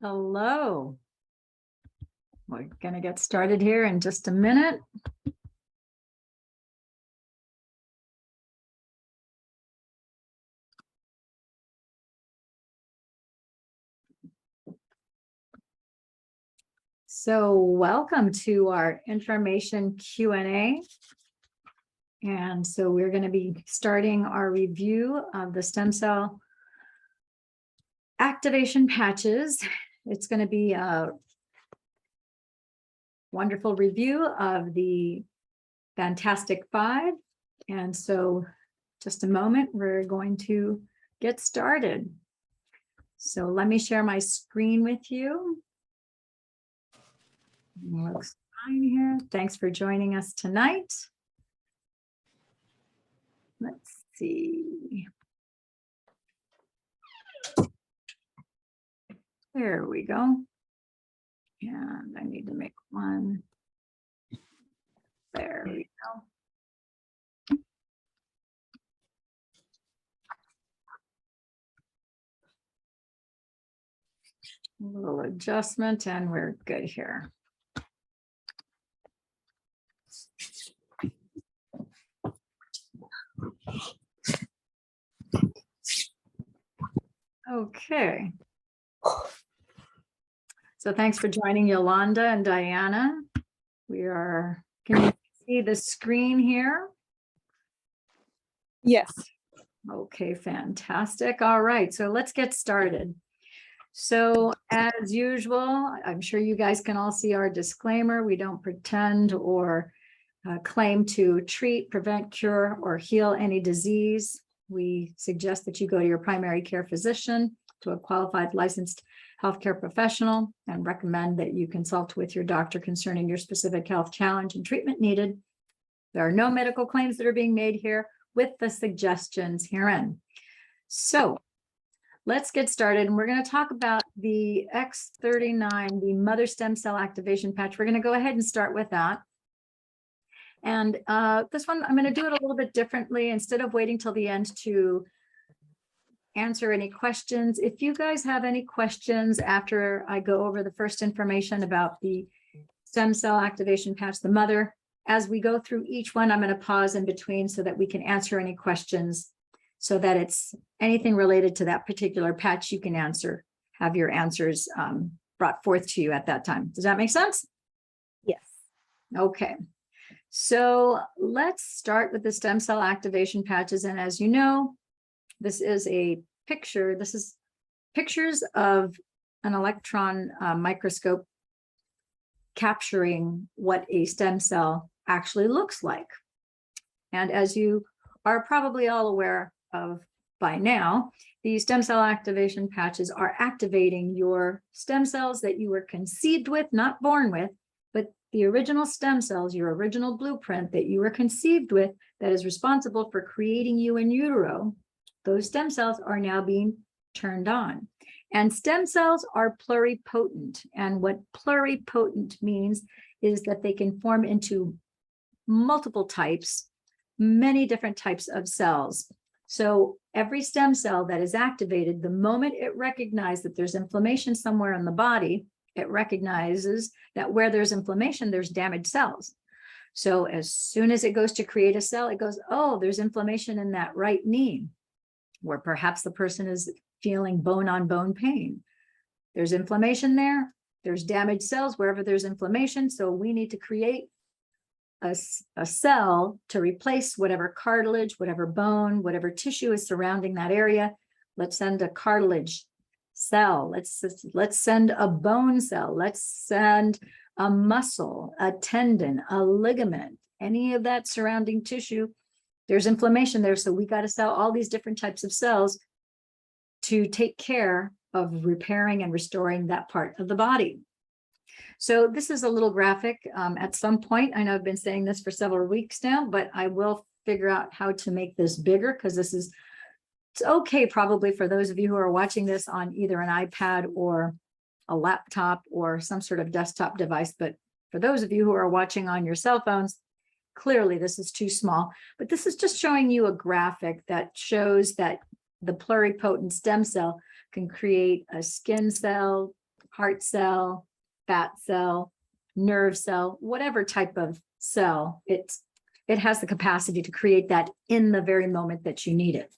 Hello. We're going to get started here in just a minute. So welcome to our information Q&A. And so we're going to be starting our review of the stem cell activation patches. It's going to be a wonderful review of the Fantastic Five. And so just a moment, we're going to get started. So let me share my screen with you. Looks fine here. Thanks for joining us tonight. Let's see. There we go. And I need to make one. There we go. A little adjustment and we're good here. Okay. So thanks for joining Yolanda and Diana. Can you see the screen here? Yes. Okay, fantastic. All right, so let's get started. So as usual, I'm sure you guys can all see our disclaimer. We don't pretend or claim to treat, prevent, cure, or heal any disease. We suggest that you go to your primary care physician, to a qualified licensed healthcare professional, and recommend that you consult with your doctor concerning your specific health challenge and treatment needed. There are no medical claims that are being made here with the suggestions herein. So let's get started. And we're going to talk about the X39, the mother stem cell activation patch. We're going to go ahead and start with that. And this one, I'm going to do it a little bit differently. Instead of waiting till the end to answer any questions, if you guys have any questions after I go over the first information about the stem cell activation patch, the mother, as we go through each one, I'm going to pause in between so that we can answer any questions, so that it's anything related to that particular patch you can answer, have your answers brought forth to you at that time. Does that make sense? Yes. Okay. So let's start with the stem cell activation patches. And as you know, this is a picture. This is pictures of an electron microscope capturing what a stem cell actually looks like. And as you are probably all aware of by now, these stem cell activation patches are activating your stem cells that you were conceived with, not born with, but the original stem cells, your original blueprint that you were conceived with, that is responsible for creating you in utero. Those stem cells are now being turned on. And stem cells are pluripotent. And what pluripotent means is that they can form into multiple types, many different types of cells. So every stem cell that is activated, the moment it recognizes that there's inflammation somewhere in the body, it recognizes that where there's inflammation, there's damaged cells. So as soon as it goes to create a cell, it goes, oh, there's inflammation in that right knee, where perhaps the person is feeling bone-on-bone pain. There's inflammation there. There's damaged cells wherever there's inflammation. So we need to create a cell to replace whatever cartilage, whatever bone, whatever tissue is surrounding that area. Let's send a cartilage cell. Let's send a bone cell. Let's send a muscle, a tendon, a ligament, any of that surrounding tissue. There's inflammation there. So we got to sell all these different types of cells to take care of repairing and restoring that part of the body. So this is a little graphic. At some point, I know I've been saying this for several weeks now, but I will figure out how to make this bigger, because it's okay probably for those of you who are watching this on either an iPad or a laptop or some sort of desktop device. But for those of you who are watching on your cell phones, clearly this is too small. But this is just showing you a graphic that shows that the pluripotent stem cell can create a skin cell, heart cell, fat cell, nerve cell, whatever type of cell, it has the capacity to create that in the very moment that you need it.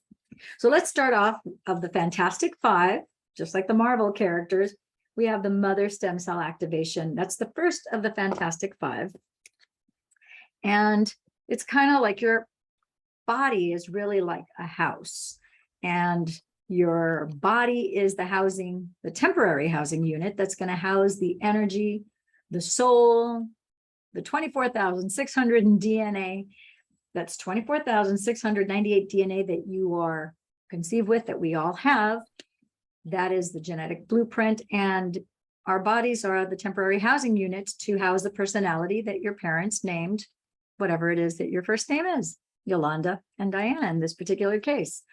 So let's start off of the Fantastic Five, just like the Marvel characters. We have the mother stem cell activation. That's the first of the Fantastic Five. And it's kind of like your body is really like a house, and your body is the housing, the temporary housing unit that's going to house the energy, the soul, the 24,600 in DNA. That's 24,698 DNA that you are conceived with, that we all have. That is the genetic blueprint. And our bodies are the temporary housing units to house the personality that your parents named, whatever it is that your first name is, Yolanda and Diana in this particular case.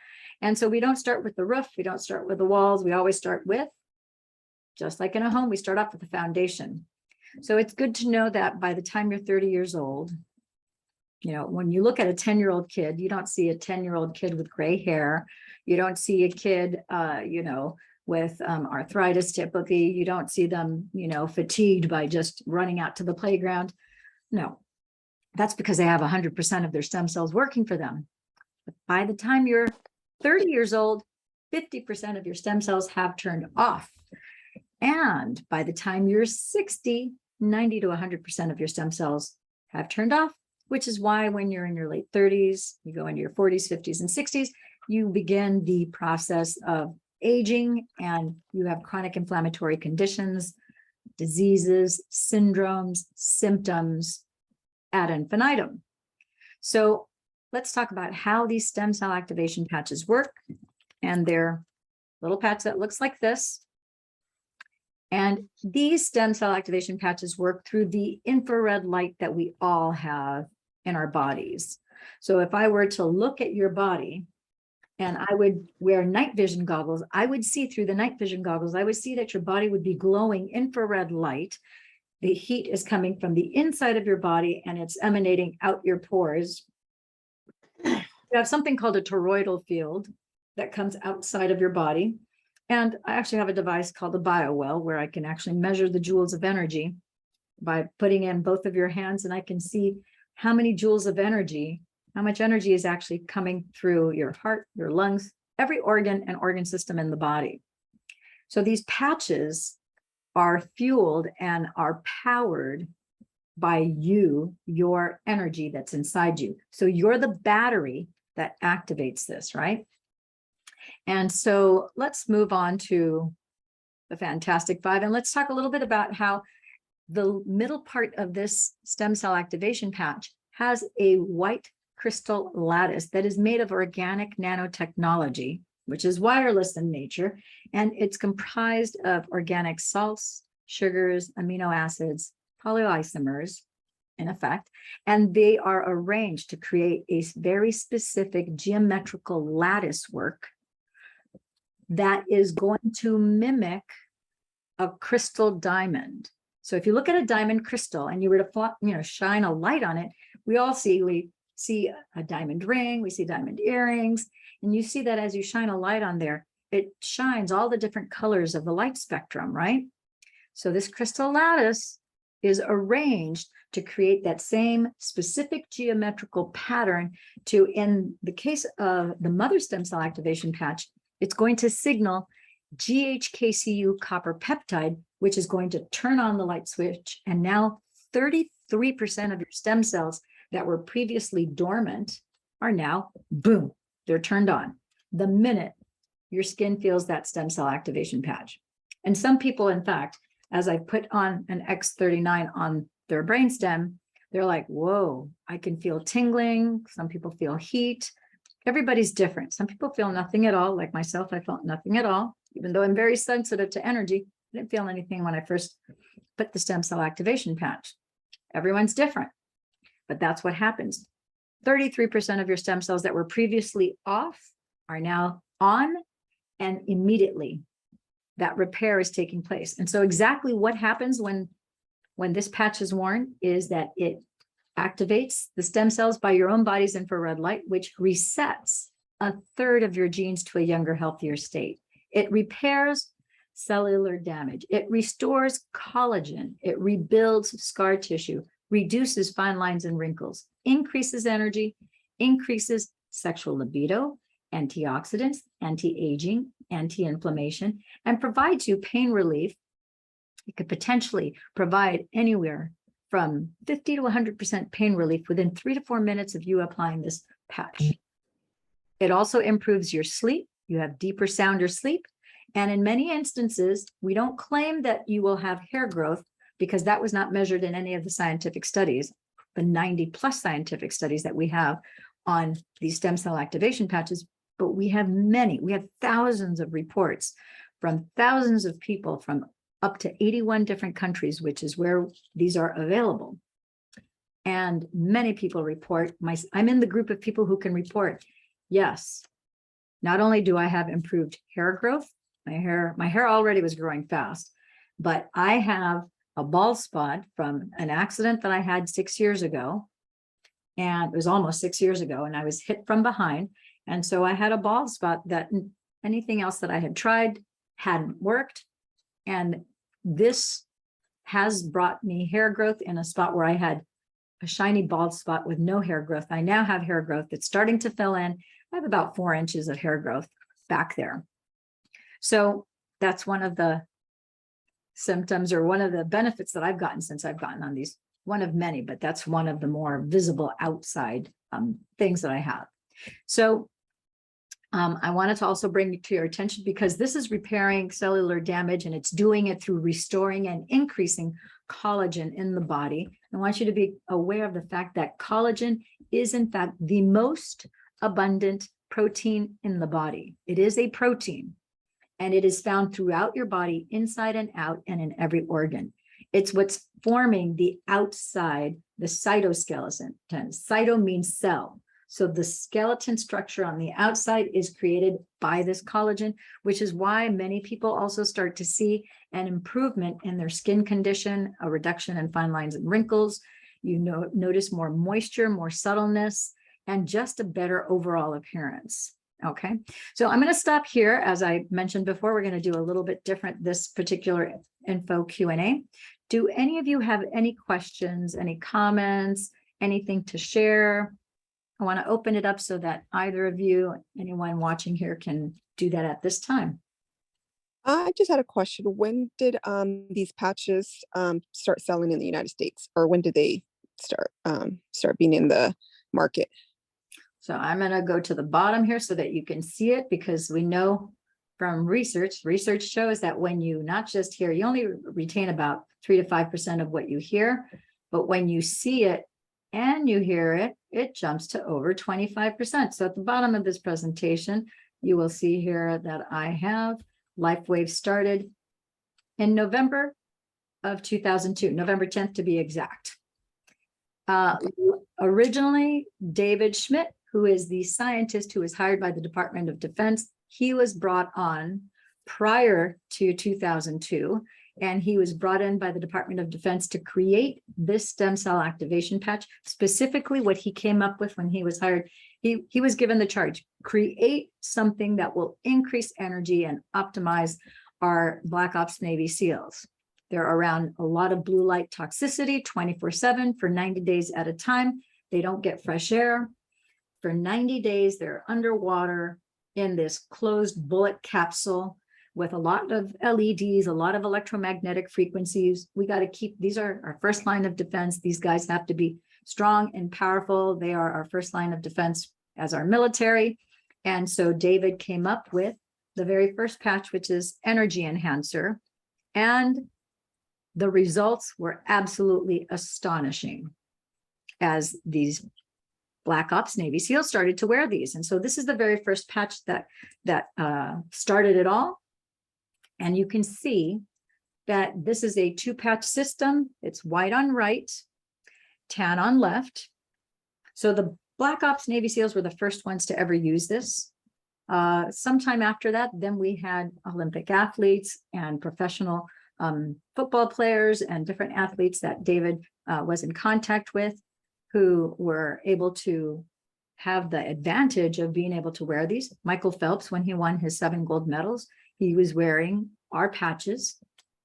And so we don't start with the roof. We don't start with the walls. We always start with, just like in a home, we start off with the foundation. So it's good to know that by the time you're 30 years old, you know, when you look at a 10-year-old kid, you don't see a 10-year-old kid with gray hair. You don't see a kid, with arthritis typically. You don't see them, fatigued by just running out to the playground. No, that's because they have 100% of their stem cells working for them. But by the time you're 30 years old, 50% of your stem cells have turned off. And by the time you're 60, 90 to 100% of your stem cells have turned off, which is why when you're in your late 30s, you go into your 40s, 50s, and 60s, you begin the process of aging, and you have chronic inflammatory conditions, diseases, syndromes, symptoms ad infinitum. So let's talk about how these stem cell activation patches work. And they're little patch that looks like this. And these stem cell activation patches work through the infrared light that we all have in our bodies. So if I were to look at your body and I would wear night vision goggles, I would see through the night vision goggles, I would see that your body would be glowing infrared light. The heat is coming from the inside of your body and it's emanating out your pores. You have something called a toroidal field that comes outside of your body. And I actually have a device called a BioWell where I can actually measure the joules of energy by putting in both of your hands, and I can see how many joules of energy, how much energy is actually coming through your heart, your lungs, every organ and organ system in the body. So these patches are fueled and are powered by you, your energy that's inside you. So you're the battery that activates this, right? And so let's move on to the Fantastic Five, and let's talk a little bit about how the middle part of this stem cell activation patch has a white crystal lattice that is made of organic nanotechnology, which is wireless in nature, and it's comprised of organic salts, sugars, amino acids, polysomers, in effect, and they are arranged to create a very specific geometrical lattice work that is going to mimic a crystal diamond. So if you look at a diamond crystal and you were to shine a light on it, we see a diamond ring, we see diamond earrings, and you see that as you shine a light on there, it shines all the different colors of the light spectrum, right? So this crystal lattice is arranged to create that same specific geometrical pattern to, in the case of the mother stem cell activation patch, it's going to signal GHKCU copper peptide, which is going to turn on the light switch. And now 33% of your stem cells that were previously dormant are now, boom, they're turned on the minute your skin feels that stem cell activation patch. And some people, in fact, as I put on an X39 on their brainstem, they're like, whoa, I can feel tingling. Some people feel heat. Everybody's different. Some people feel nothing at all. Like myself, I felt nothing at all. Even though I'm very sensitive to energy, I didn't feel anything when I first put the stem cell activation patch. Everyone's different, but that's what happens. 33% of your stem cells that were previously off are now on, and immediately that repair is taking place. And so exactly what happens when this patch is worn is that it activates the stem cells by your own body's infrared light, which resets a third of your genes to a younger, healthier state. It repairs cellular damage. It restores collagen. It rebuilds scar tissue, reduces fine lines and wrinkles, increases energy, increases sexual libido, antioxidants, anti-aging, anti-inflammation, and provides you pain relief. It could potentially provide anywhere from 50 to 100% pain relief within 3 to 4 minutes of you applying this patch. It also improves your sleep. You have deeper, sounder sleep. And in many instances, we don't claim that you will have hair growth because that was not measured in any of the scientific studies, the 90 plus scientific studies that we have on these stem cell activation patches. But we have thousands of reports from thousands of people from up to 81 different countries, which is where these are available. And many people report, I'm in the group of people who can report, yes, not only do I have improved hair growth, my hair already was growing fast, but I have a bald spot from an accident that I had 6 years ago. And it was almost 6 years ago, and I was hit from behind. And so I had a bald spot that anything else that I had tried hadn't worked. And this has brought me hair growth in a spot where I had a shiny bald spot with no hair growth. I now have hair growth that's starting to fill in. I have about 4 inches of hair growth back there. So that's one of the symptoms or one of the benefits that I've gotten since I've gotten on these, one of many, but that's one of the more visible outside things that I have. So I wanted to also bring to your attention, because this is repairing cellular damage and it's doing it through restoring and increasing collagen in the body. I want you to be aware of the fact that collagen is in fact the most abundant protein in the body. It is a protein and it is found throughout your body, inside and out, and in every organ. It's what's forming the outside, the cytoskeleton. Cyto means cell. So the skeleton structure on the outside is created by this collagen, which is why many people also start to see an improvement in their skin condition, a reduction in fine lines and wrinkles. You notice more moisture, more subtleness, and just a better overall appearance. Okay, so I'm going to stop here. As I mentioned before, we're going to do a little bit different this particular info Q&A. Do any of you have any questions, any comments, anything to share? I want to open it up so that either of you, anyone watching here, can do that at this time. I just had a question. When did these patches start selling in the United States, or when did they start being in the market? So I'm going to go to the bottom here so that you can see it, because we know from research shows that when you not just hear, you only retain about 3 to 5% of what you hear, but when you see it and you hear it, it jumps to over 25%. So at the bottom of this presentation, you will see here that I have LifeWave started in November of 2002, November 10th to be exact. Originally, David Schmidt, who is the scientist who was hired by the Department of Defense, he was brought on prior to 2002, and he was brought in by the Department of Defense to create this stem cell activation patch. Specifically, what he came up with when he was hired, he was given the charge, create something that will increase energy and optimize our Black Ops Navy SEALs. They're around a lot of blue light toxicity 24/7 for 90 days at a time. They don't get fresh air. For 90 days, they're underwater in this closed bullet capsule with a lot of LEDs, a lot of electromagnetic frequencies. We got to keep, these are our first line of defense. These guys have to be strong and powerful. They are our first line of defense as our military. And so David came up with the very first patch, which is Energy Enhancer. And the results were absolutely astonishing as these Black Ops Navy SEALs started to wear these. And so this is the very first patch that started it all. And you can see that this is a 2-patch system. It's white on right, tan on left. So the Black Ops Navy SEALs were the first ones to ever use this. Sometime after that, then we had Olympic athletes and professional football players and different athletes that David was in contact with, who were able to have the advantage of being able to wear these. Michael Phelps, when he won his 7 gold medals, He was wearing our patches.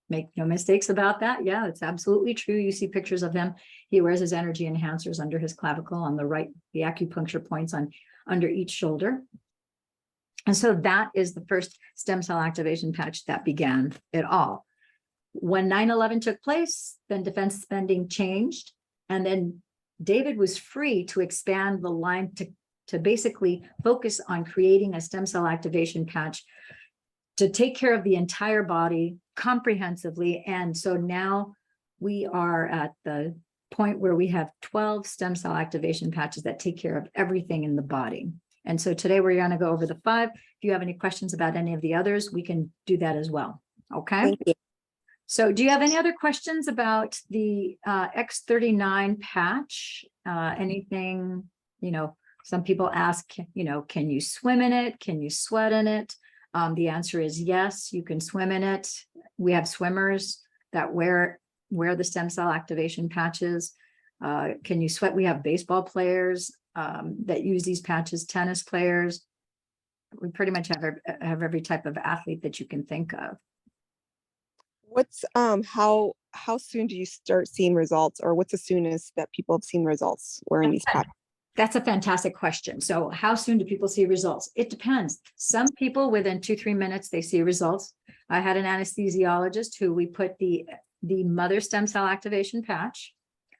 Make no mistakes about that. Yeah, it's absolutely true. You see pictures of him. He wears his energy enhancers under his clavicle on the right, the acupuncture points on under each shoulder. And so that is the first stem cell activation patch that began it all. When 9/11 took place, then defense spending changed. And then David was free to expand the line to basically focus on creating a stem cell activation patch to take care of the entire body comprehensively. And so now we are at the point where we have 12 stem cell activation patches that take care of everything in the body. And so today we're going to go over the 5. If you have any questions about any of the others, we can do that as well. Okay. Thank you. So do you have any other questions about the X39 patch? Anything, some people ask, can you swim in it? Can you sweat in it? The answer is yes, you can swim in it. We have swimmers that wear the stem cell activation patches. Can you sweat? We have baseball players that use these patches, tennis players. We pretty much have every type of athlete that you can think of. What's how soon do you start seeing results, or what's the soonest that people have seen results wearing these patches? That's a fantastic question. So how soon do people see results? It depends. Some people within 2-3 minutes, they see results. I had an anesthesiologist who we put the mother stem cell activation patch,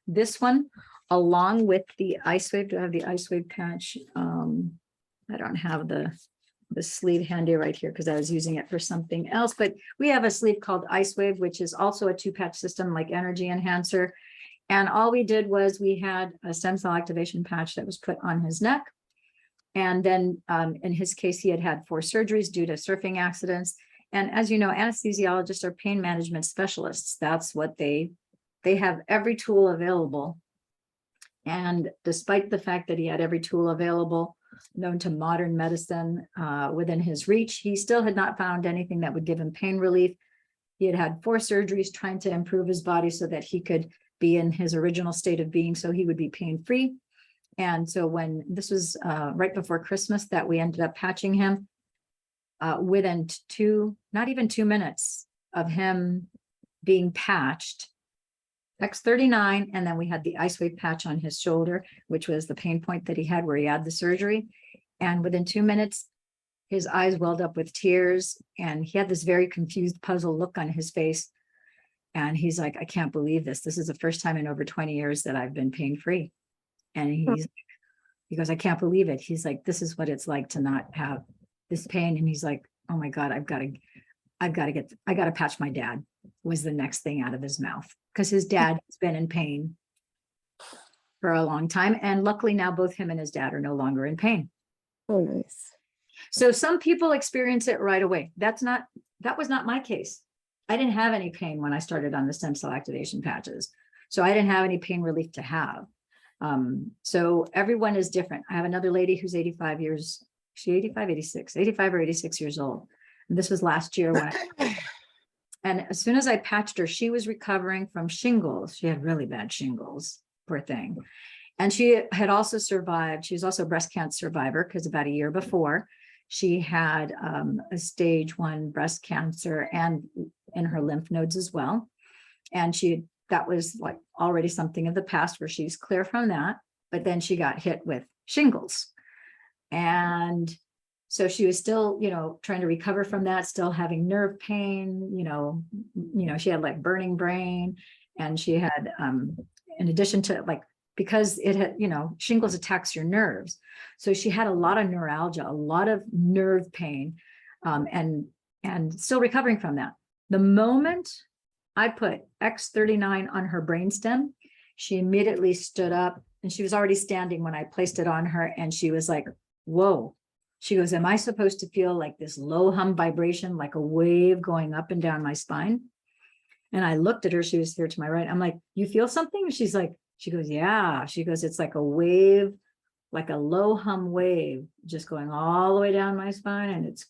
this one, along with the ice wave. Do I have the ice wave patch? I don't have the sleeve handy right here because I was using it for something else, but we have a sleeve called Ice Wave, which is also a 2-patch system like energy enhancer. And all we did was we had a stem cell activation patch that was put on his neck. And then in his case, he had 4 surgeries due to surfing accidents. And as you know, anesthesiologists are pain management specialists. That's what they have every tool available. And despite the fact that he had every tool available known to modern medicine within his reach, he still had not found anything that would give him pain relief. He had 4 surgeries trying to improve his body so that he could be in his original state of being, so he would be pain-free. And so when this was right before Christmas that we ended up patching him, within not even 2 minutes of him being patched, X39, and then we had the ice wave patch on his shoulder, which was the pain point that he had where he had the surgery. And within 2 minutes, his eyes welled up with tears, and he had this very confused, puzzled look on his face. And he's like, I can't believe this. This is the first time in over 20 years that I've been pain-free. And he goes, I can't believe it. He's like, this is what it's like to not have this pain. And he's like, oh my God, I got to patch my dad, was the next thing out of his mouth, because his dad has been in pain for a long time. And luckily now both him and his dad are no longer in pain. Oh, nice. So some people experience it right away. That was not my case. I didn't have any pain when I started on the stem cell activation patches. So I didn't have any pain relief to have. So everyone is different. I have another lady who's 85 years, she's 85 or 86 years old. And this was last year and as soon as I patched her, she was recovering from shingles. She had really bad shingles, poor thing. And she had also survived. She was also a breast cancer survivor because about a year before she had a stage 1 breast cancer and in her lymph nodes as well. And that was like already something of the past where she's clear from that, but then she got hit with shingles. And so she was still, trying to recover from that, still having nerve pain, she had like burning brain, and she had, in addition to because it had, shingles attacks your nerves. So she had a lot of neuralgia, a lot of nerve pain, and still recovering from that. The moment I put X39 on her brainstem, she immediately stood up, and she was already standing when I placed it on her. And she was like, whoa. She goes, am I supposed to feel like this low hum vibration, like a wave going up and down my spine? And I looked at her, she was here to my right. I'm like, you feel something? And she goes, yeah. She goes, it's like a wave, like a low hum wave, just going all the way down my spine. And it's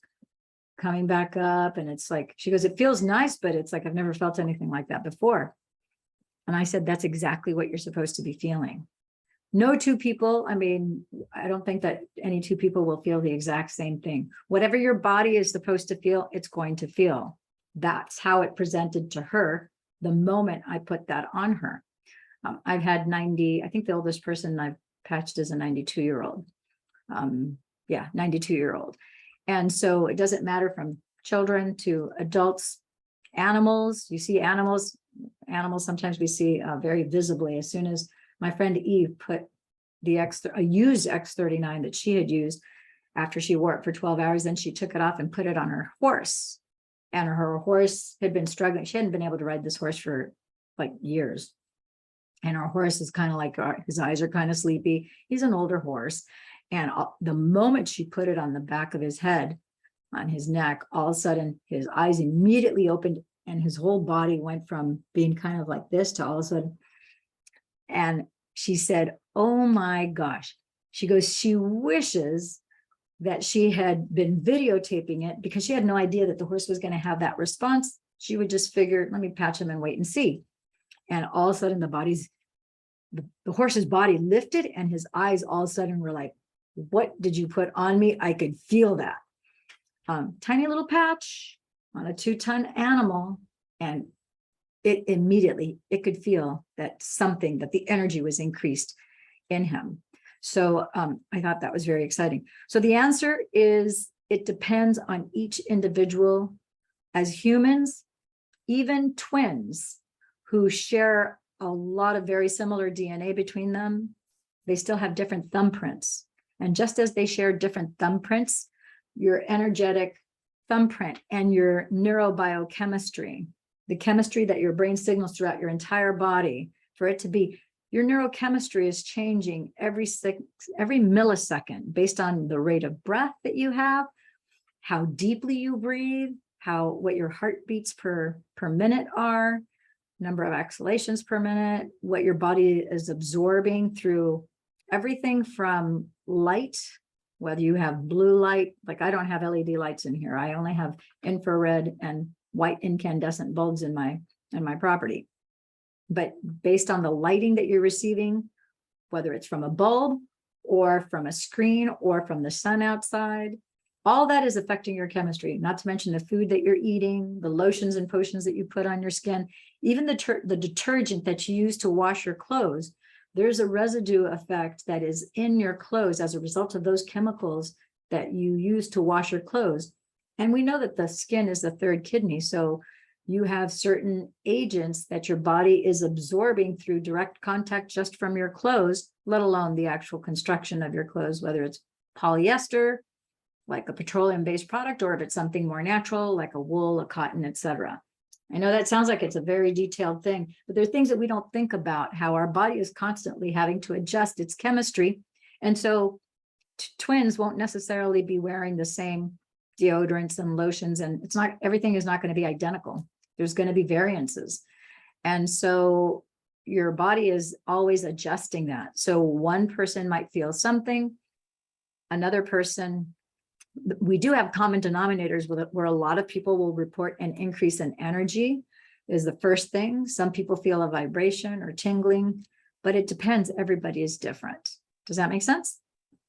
coming back up. And it's like, she goes, it feels nice, but it's like, I've never felt anything like that before. And I said, that's exactly what you're supposed to be feeling. No two people, I mean, I don't think that any two people will feel the exact same thing. Whatever your body is supposed to feel, it's going to feel. That's how it presented to her the moment I put that on her. I've had 90, I think the oldest person I've patched is a 92-year-old. Yeah, 92-year-old. And so it doesn't matter from children to adults, animals. You see animals sometimes we see very visibly. As soon as my friend Eve put the a used X39 that she had used after she wore it for 12 hours, then she took it off and put it on her horse. And her horse had been struggling. She hadn't been able to ride this horse for like years. And our horse is kind of like, his eyes are kind of sleepy. He's an older horse. And the moment she put it on the back of his head, on his neck, all of a sudden his eyes immediately opened and his whole body went from being kind of like this to all of a sudden. And she said, oh my gosh. She goes, she wishes that she had been videotaping it because she had no idea that the horse was going to have that response. She would just figure, let me patch him and wait and see. And all of a sudden the horse's body lifted and his eyes all of a sudden were like, what did you put on me? I could feel that. Tiny little patch on a 2-ton animal, and it immediately, it could feel that the energy was increased in him. So I thought that was very exciting. So the answer is, it depends on each individual. As humans, even twins who share a lot of very similar DNA between them, they still have different thumbprints. And just as they share different thumbprints, your energetic thumbprint and your neurobiochemistry, the chemistry that your brain signals throughout your entire body, for it to be, your neurochemistry is changing every millisecond based on the rate of breath that you have, how deeply you breathe, what your heartbeats per minute are, number of exhalations per minute, what your body is absorbing through everything from light, whether you have blue light, like I don't have LED lights in here. I only have infrared and white incandescent bulbs in my property. But based on the lighting that you're receiving, whether it's from a bulb or from a screen or from the sun outside, all that is affecting your chemistry, not to mention the food that you're eating, the lotions and potions that you put on your skin, even the detergent that you use to wash your clothes. There's a residue effect that is in your clothes as a result of those chemicals that you use to wash your clothes. And we know that the skin is the third kidney. So you have certain agents that your body is absorbing through direct contact just from your clothes, let alone the actual construction of your clothes, whether it's polyester, like a petroleum-based product, or if it's something more natural, like a wool, a cotton, etc. I know that sounds like it's a very detailed thing, but there are things that we don't think about, how our body is constantly having to adjust its chemistry. And so twins won't necessarily be wearing the same deodorants and lotions, and everything is not going to be identical. There's going to be variances. And so your body is always adjusting that. So one person might feel something, another person, we do have common denominators where a lot of people will report an increase in energy is the first thing. Some people feel a vibration or tingling, but it depends. Everybody is different. Does that make sense?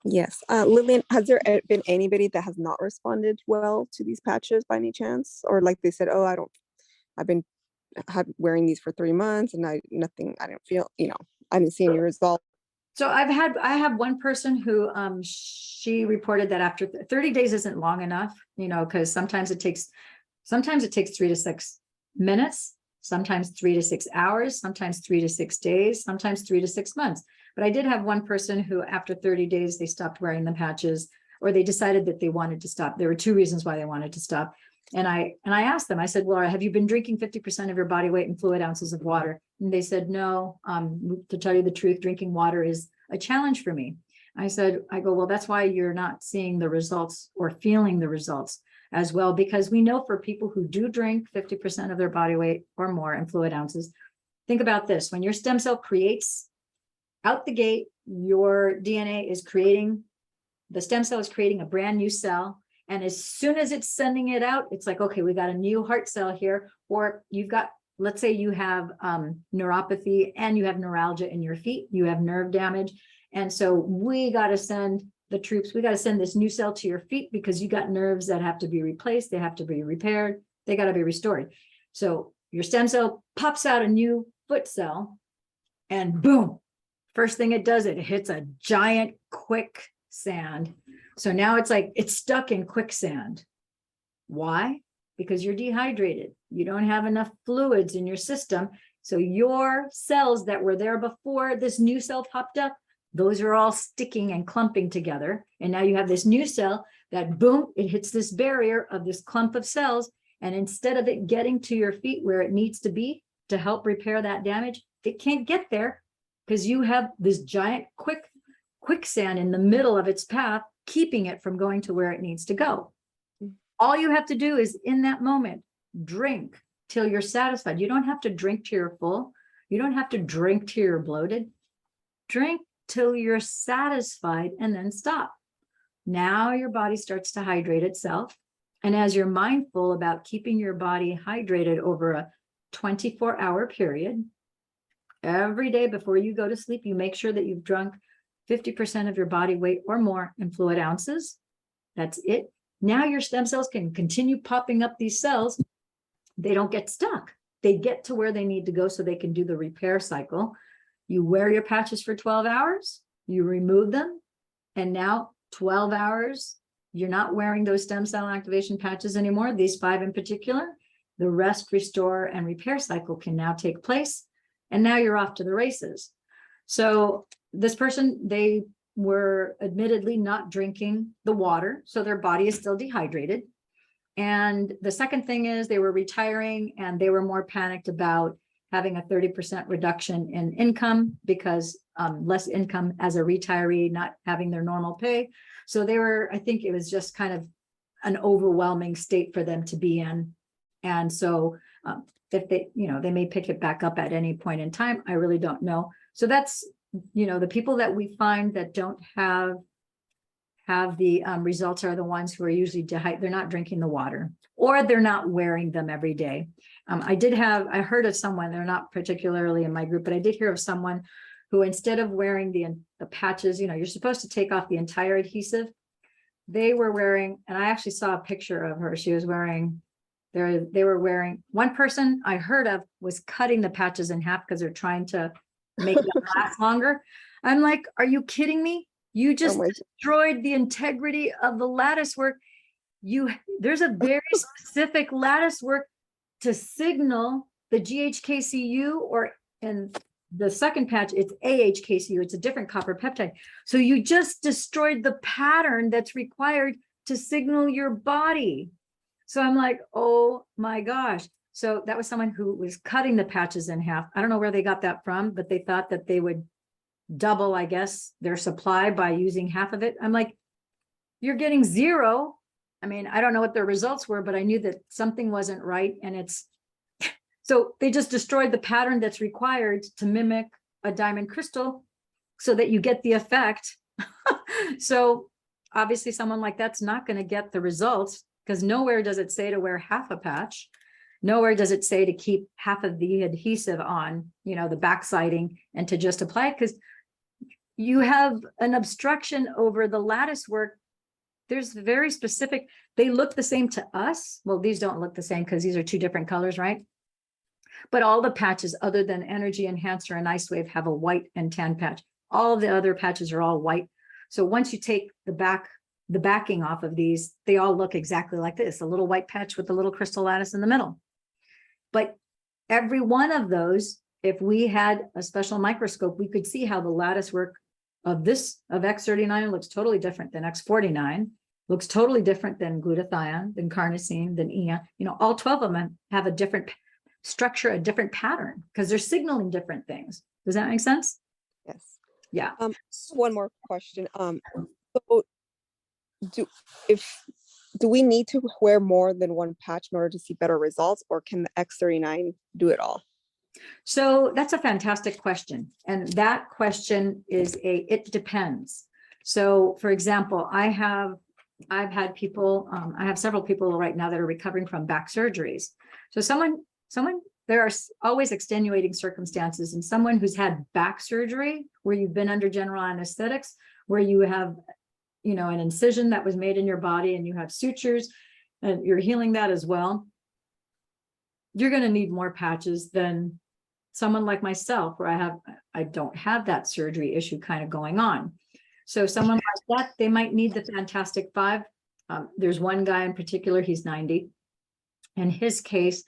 Yes. Lillian, has there been anybody that has not responded well to these patches by any chance? Or like they said, oh, I've been wearing these for 3 months and I didn't feel, I didn't see any result. So I have one person who she reported that after 30 days isn't long enough, because sometimes it takes 3 to 6 minutes, sometimes 3 to 6 hours, sometimes 3 to 6 days, sometimes 3 to 6 months. But I did have one person who after 30 days, they stopped wearing the patches, or they decided that they wanted to stop. There were 2 reasons why they wanted to stop. And I asked them, I said, well, have you been drinking 50% of your body weight in fluid ounces of water? And they said, no, to tell you the truth, drinking water is a challenge for me. I go, well, that's why you're not seeing the results or feeling the results as well, because we know for people who do drink 50% of their body weight or more in fluid ounces, think about this. When your stem cell creates out the gate, your DNA is creating, the stem cell is creating a brand new cell. And as soon as it's sending it out, it's like, okay, we got a new heart cell here, or you've got let's say you have neuropathy and you have neuralgia in your feet, you have nerve damage. And so we got to send the troops, we got to send this new cell to your feet because you got nerves that have to be replaced. They have to be repaired. They got to be restored. So your stem cell pops out a new foot cell and boom, first thing it does, it hits a giant quicksand. So now it's like it's stuck in quicksand. Why? Because you're dehydrated. You don't have enough fluids in your system. So your cells that were there before this new cell popped up, those are all sticking and clumping together. And now you have this new cell that boom, it hits this barrier of this clump of cells. And instead of it getting to your feet where it needs to be to help repair that damage, it can't get there because you have this giant quicksand in the middle of its path, keeping it from going to where it needs to go. All you have to do is in that moment, drink till you're satisfied. You don't have to drink till you're full. You don't have to drink till you're bloated. Drink till you're satisfied and then stop. Now your body starts to hydrate itself. And as you're mindful about keeping your body hydrated over a 24-hour period, every day before you go to sleep, you make sure that you've drunk 50% of your body weight or more in fluid ounces. That's it. Now your stem cells can continue popping up these cells. They don't get stuck. They get to where they need to go so they can do the repair cycle. You wear your patches for 12 hours, you remove them, and now 12 hours, you're not wearing those stem cell activation patches anymore, these 5 in particular. The rest, restore, and repair cycle can now take place. And now you're off to the races. So this person, they were admittedly not drinking the water, so their body is still dehydrated. And the second thing is they were retiring and they were more panicked about having a 30% reduction in income because less income as a retiree, not having their normal pay. So they were, I think it was just kind of an overwhelming state for them to be in. And so if they, they may pick it back up at any point in time. I really don't know. So that's, the people that we find that don't have the results are the ones who are usually dehydrated. They're not drinking the water or they're not wearing them every day. I heard of someone, they're not particularly in my group, but I did hear of someone who instead of wearing the patches, you're supposed to take off the entire adhesive. They were wearing, and I actually saw a picture of her. She was wearing, they were wearing, one person I heard of was cutting the patches in half because they're trying to make them last longer. I'm like, are you kidding me? You just destroyed the integrity of the lattice work. There's a very specific lattice work to signal the GHKCU, or in the second patch, it's AHKCU. It's a different copper peptide. So you just destroyed the pattern that's required to signal your body. So I'm like, oh my gosh. So that was someone who was cutting the patches in half. I don't know where they got that from, but they thought that they would double, I guess, their supply by using half of it. I'm like, you're getting zero. I mean, I don't know what their results were, but I knew that something wasn't right. And so they just destroyed the pattern that's required to mimic a diamond crystal so that you get the effect. So obviously someone like that's not going to get the results because nowhere does it say to wear half a patch. Nowhere does it say to keep half of the adhesive on, the backsiding and to just apply it because you have an obstruction over the lattice work. There's very specific, they look the same to us. Well, these don't look the same because these are 2 different colors, right? But all the patches other than Energy Enhancer and Ice Wave have a white and tan patch. All of the other patches are all white. So once you take the backing off of these, they all look exactly like this, a little white patch with a little crystal lattice in the middle. But every one of those, if we had a special microscope, we could see how the lattice work of X39 looks totally different than X49, looks totally different than glutathione, than carnosine, than Aeon. All 12 of them have a different structure, a different pattern, because they're signaling different things. Does that make sense? Yes. Yeah. One more question. So do we need to wear more than one patch in order to see better results, or can the X39 do it all? So that's a fantastic question. And that question is it depends. So for example, I've had people, I have several people right now that are recovering from back surgeries. So someone there are always extenuating circumstances, and someone who's had back surgery where you've been under general anesthetics, where you have, you know, an incision that was made in your body and you have sutures and you're healing that as well, you're going to need more patches than someone like myself, where I don't have that surgery issue kind of going on. So someone like that, they might need the Fantastic Five. There's one guy in particular, he's 90. In his case,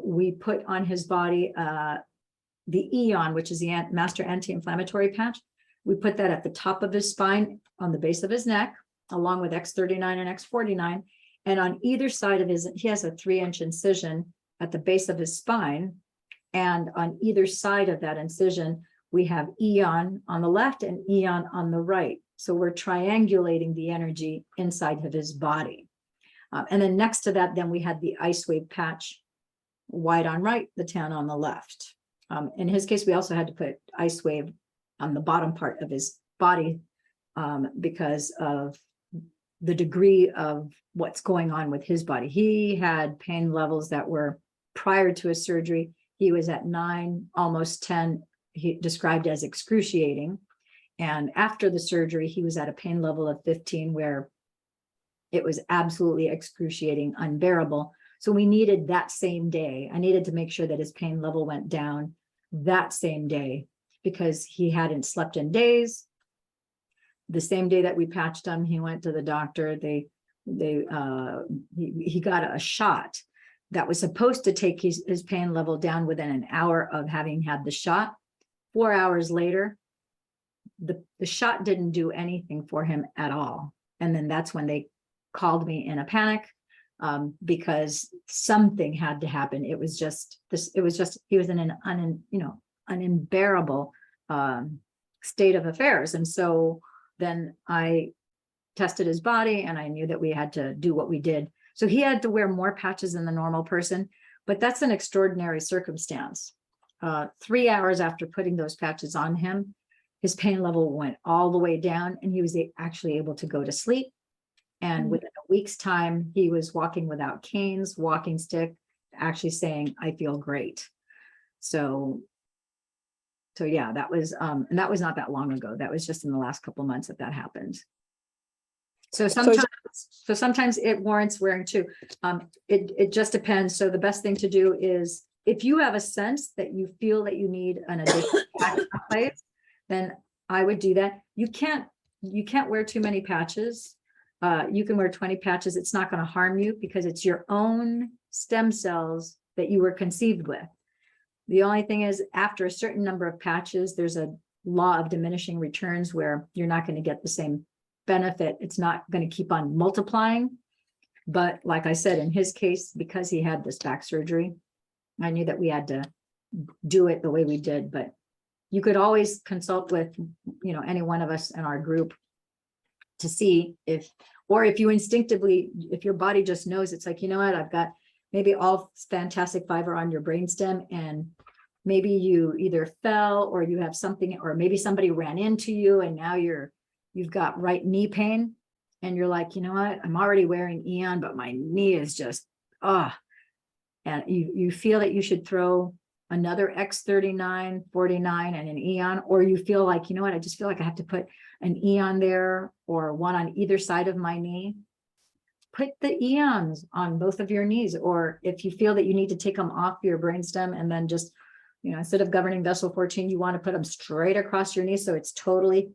we put on his body the Aeon, which is the master anti-inflammatory patch. We put that at the top of his spine, on the base of his neck, along with X39 and X49. And on either side of he has a 3-inch incision at the base of his spine. And on either side of that incision, we have Aeon on the left and Aeon on the right. So we're triangulating the energy inside of his body. And then next to that, then we had the ice wave patch, white on right, the tan on the left. In his case, we also had to put ice wave on the bottom part of his body because of the degree of what's going on with his body. He had pain levels that were, prior to his surgery, he was at 9, almost 10, he described as excruciating. And after the surgery, he was at a pain level of 15, where it was absolutely excruciating, unbearable. So we needed that same day, I needed to make sure that his pain level went down that same day, because he hadn't slept in days. The same day that we patched him, he went to the doctor. He got a shot that was supposed to take his pain level down within an hour of having had the shot. 4 hours later, the shot didn't do anything for him at all. And then that's when they called me in a panic, because something had to happen. It was just he was in an unbearable state of affairs. And so then I tested his body, and I knew that we had to do what we did. So he had to wear more patches than the normal person, but that's an extraordinary circumstance. 3 hours after putting those patches on him, his pain level went all the way down, and he was actually able to go to sleep. And within a week's time, he was walking without canes, walking stick, actually saying, "I feel great." So yeah, that was, and that was not that long ago. That was just in the last couple of months that happened. So sometimes it warrants wearing too. It just depends. So the best thing to do is, if you have a sense that you feel that you need an additional patch in place, then I would do that. You can't wear too many patches. You can wear 20 patches. It's not going to harm you, because it's your own stem cells that you were conceived with. The only thing is, after a certain number of patches, there's a law of diminishing returns where you're not going to get the same benefit. It's not going to keep on multiplying. But like I said, in his case, because he had this back surgery, I knew that we had to do it the way we did. But you could always consult with, any one of us in our group to see if you instinctively, if your body just knows, it's like, you know what, I've got maybe all Fantastic Five are on your brainstem, and maybe you either fell, or you have something, or maybe somebody ran into you, and now you've got right knee pain, and you're like, you know what, I'm already wearing Aeon, but my knee is just, and you feel that you should throw another X39, 49, and an Aeon, or you feel like, you know what, I just feel like I have to put an Aeon there, or one on either side of my knee. Put the Aeons on both of your knees. Or if you feel that you need to take them off your brainstem, and then just, instead of governing vessel 14, you want to put them straight across your knee, so it's totally,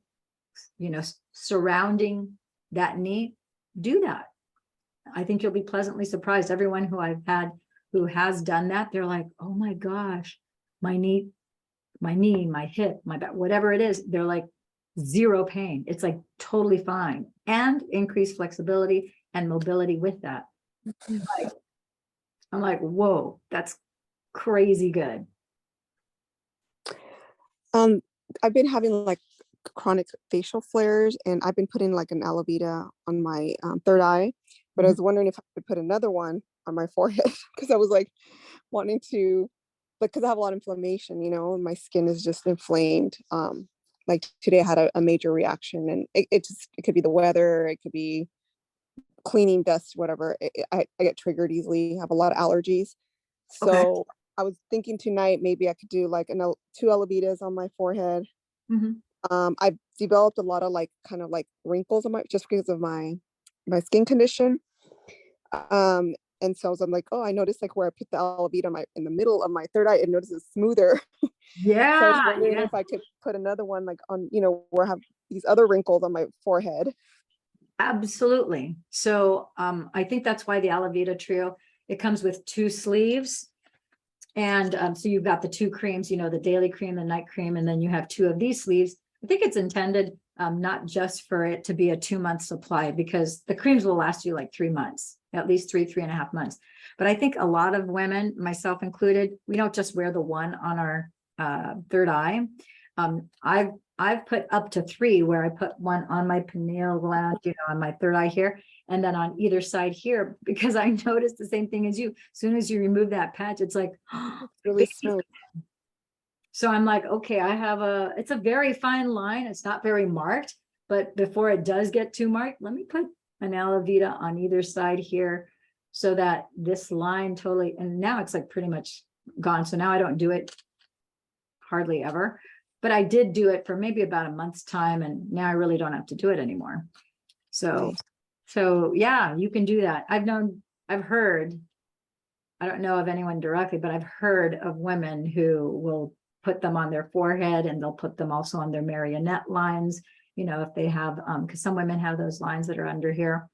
surrounding that knee, do that. I think you'll be pleasantly surprised. Everyone who I've had who has done that, they're like, oh my gosh, my knee, my hip, my back, whatever it is, they're like, zero pain. It's like totally fine, and increased flexibility and mobility with that. I'm like, whoa, that's crazy good. I've been having like chronic facial flares, and I've been putting like an aloe vera on my third eye, but I was wondering if I could put another one on my forehead, because I was like wanting to, because I have a lot of inflammation, and my skin is just inflamed. Like today I had a major reaction, and it could be the weather, it could be cleaning, dust, whatever. I get triggered easily, have a lot of allergies. So I was thinking tonight maybe I could do like two Alavitas on my forehead. Mhm. I've developed a lot of like kind of like wrinkles on my just because of my skin condition. And so I'm like, oh, I noticed like where I put the Alavita in the middle of my third eye, it notices smoother. So I was Yeah, wondering if I could put another one like on, where I have these other wrinkles on my forehead. absolutely. So I think that's why the Alavita trio, it comes with 2 sleeves. And so you've got the 2 creams, the daily cream, the night cream, and then you have 2 of these sleeves. I think it's intended not just for it to be a 2-month supply, because the creams will last you like 3 months, at least 3.5 months. But I think a lot of women, myself included, we don't just wear the one on our third eye. I've put up to 3, where I put one on my pineal gland, on my third eye here, and then on either side here, because I noticed the same thing as you. As soon as you remove that patch, it's like, Really smooth. so I'm like, okay, it's a very fine line. It's not very marked, but before it does get too marked, let me put an Alavita on either side here, so that this line totally, and now it's like pretty much gone. So now I don't do it hardly ever, but I did do it for maybe about a month's time, and now I really don't have to do it anymore. So, Nice. so yeah, you can do that. I've heard, I don't know of anyone directly, but I've heard of women who will put them on their forehead, and they'll put them also on their marionette lines, if they have, because some women have those lines that are under here.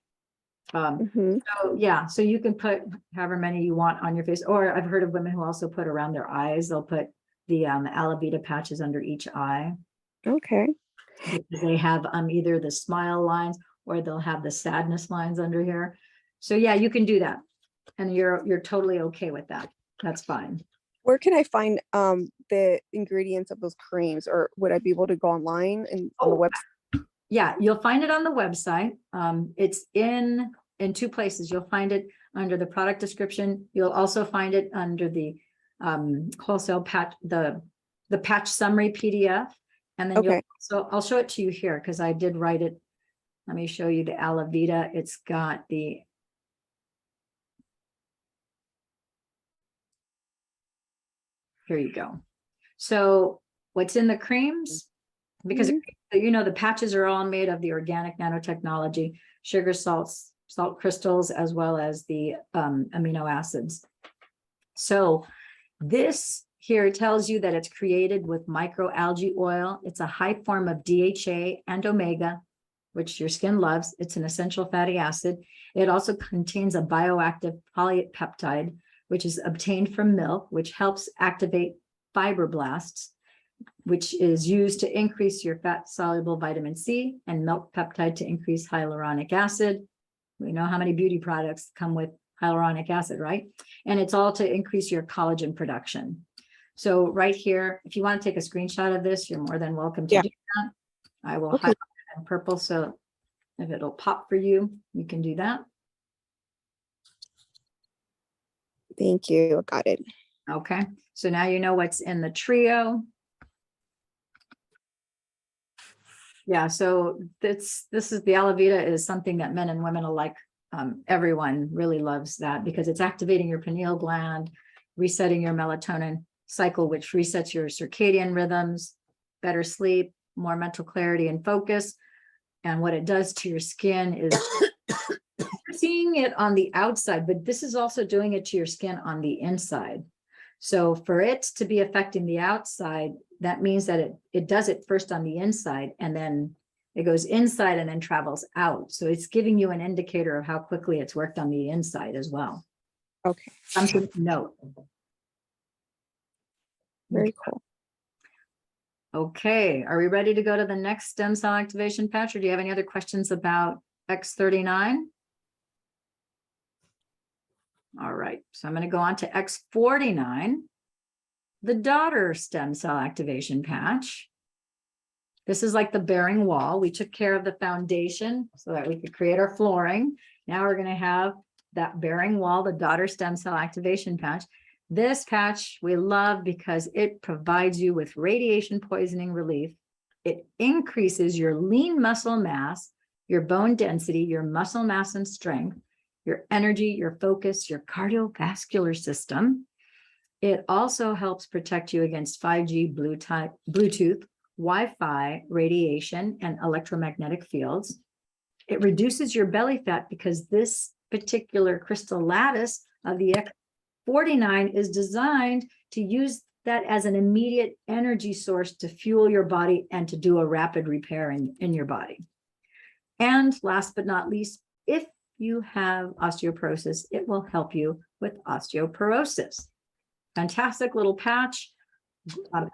So yeah, so you can put however many you want on your face, or I've heard of women who also put around their eyes. They'll put the Alavita patches under each eye, Okay. because they have either the smile lines, or they'll have the sadness lines under here. So yeah, you can do that, and you're totally okay with that. That's fine. Where can I find the ingredients of those creams, or would I be able to go online and on the website? Yeah, you'll find it on the website. It's in 2 places. You'll find it under the product description. You'll also find it under the wholesale patch, the patch summary PDF. And then Okay. I'll show it to you here, because I did write it. Let me show you the Alavita. It's got here you go. So what's in the creams? Because the patches are all made of the organic nanotechnology, sugar, salts, salt crystals, as well as the amino acids. So this here tells you that it's created with microalgae oil. It's a high form of DHA and omega, which your skin loves. It's an essential fatty acid. It also contains a bioactive polypeptide, which is obtained from milk, which helps activate fibroblasts, which is used to increase your fat-soluble vitamin C, and milk peptide to increase hyaluronic acid. We know how many beauty products come with hyaluronic acid, right? And it's all to increase your collagen production. So right here, if you want to take a screenshot of this, you're more than welcome to do that. I will highlight it in purple, so if it'll pop for you, you can do that. Thank you. Got it. Okay, so now you know what's in the trio. Yeah, so this is the Alavita is something that men and women alike, everyone really loves that, because it's activating your pineal gland, resetting your melatonin cycle, which resets your circadian rhythms, better sleep, more mental clarity and focus. And what it does to your skin is seeing it on the outside, but this is also doing it to your skin on the inside. So for it to be affecting the outside, that means that it does it first on the inside, and then it goes inside and then travels out. So it's giving you an indicator of how quickly it's worked on the inside as well. Okay. Something to note. Very cool. Okay, are we ready to go to the next stem cell activation patch, or do you have any other questions about X39? All right, so I'm going to go on to X49, the daughter stem cell activation patch. This is like the bearing wall. We took care of the foundation so that we could create our flooring. Now we're going to have that bearing wall, the daughter stem cell activation patch. This patch we love because it provides you with radiation poisoning relief. It increases your lean muscle mass, your bone density, your muscle mass and strength, your energy, your focus, your cardiovascular system. It also helps protect you against 5G, Bluetooth, Wi-Fi, radiation, and electromagnetic fields. It reduces your belly fat because this particular crystal lattice of the X49 is designed to use that as an immediate energy source to fuel your body and to do a rapid repair in your body. And last but not least, if you have osteoporosis, it will help you with osteoporosis. Fantastic little patch.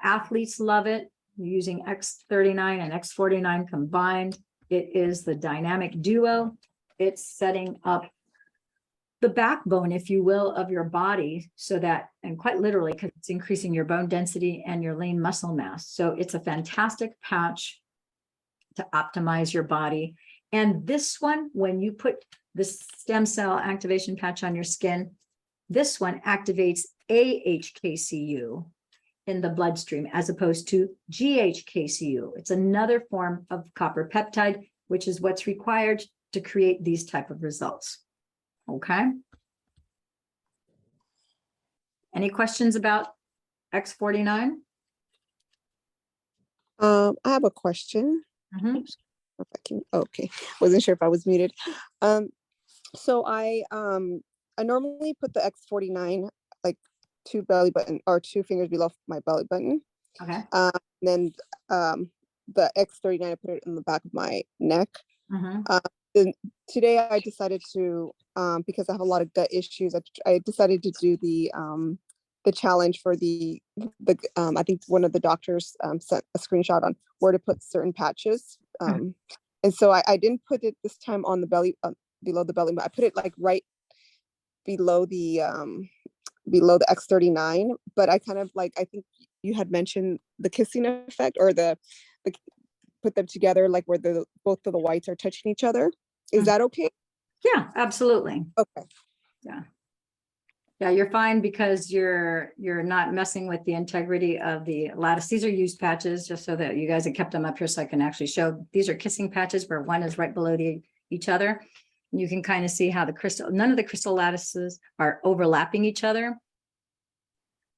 Athletes love it. Using X39 and X49 combined, it is the dynamic duo. It's setting up the backbone, if you will, of your body so that, and quite literally, because it's increasing your bone density and your lean muscle mass. So it's a fantastic patch to optimize your body. And this one, when you put this stem cell activation patch on your skin, this one activates AHKCU in the bloodstream as opposed to GHKCU. It's another form of copper peptide, which is what's required to create these type of results. Okay. Any questions about X49? I have a question. Mhm. If I can, okay, wasn't sure if I was muted. So I normally put the X49 like two fingers below my belly button. Okay. Then the X39 I put it in the back of my neck. Mhm. Then today I decided to because I have a lot of gut issues. I decided to do the challenge for the I think one of the doctors sent a screenshot on where to put certain patches. And so I didn't put it this time on the belly, below the belly, but I put it like right below the X39. But I kind of like, I think you had mentioned the kissing effect, or the put them together like where both of the whites are touching each other. Is that okay? Yeah, absolutely. Okay. Yeah, you're fine because you're not messing with the integrity of the lattice. These are used patches, just so that you guys have kept them up here so I can actually show. These are kissing patches where one is right below each other. And you can kind of see how none of the crystal lattices are overlapping each other.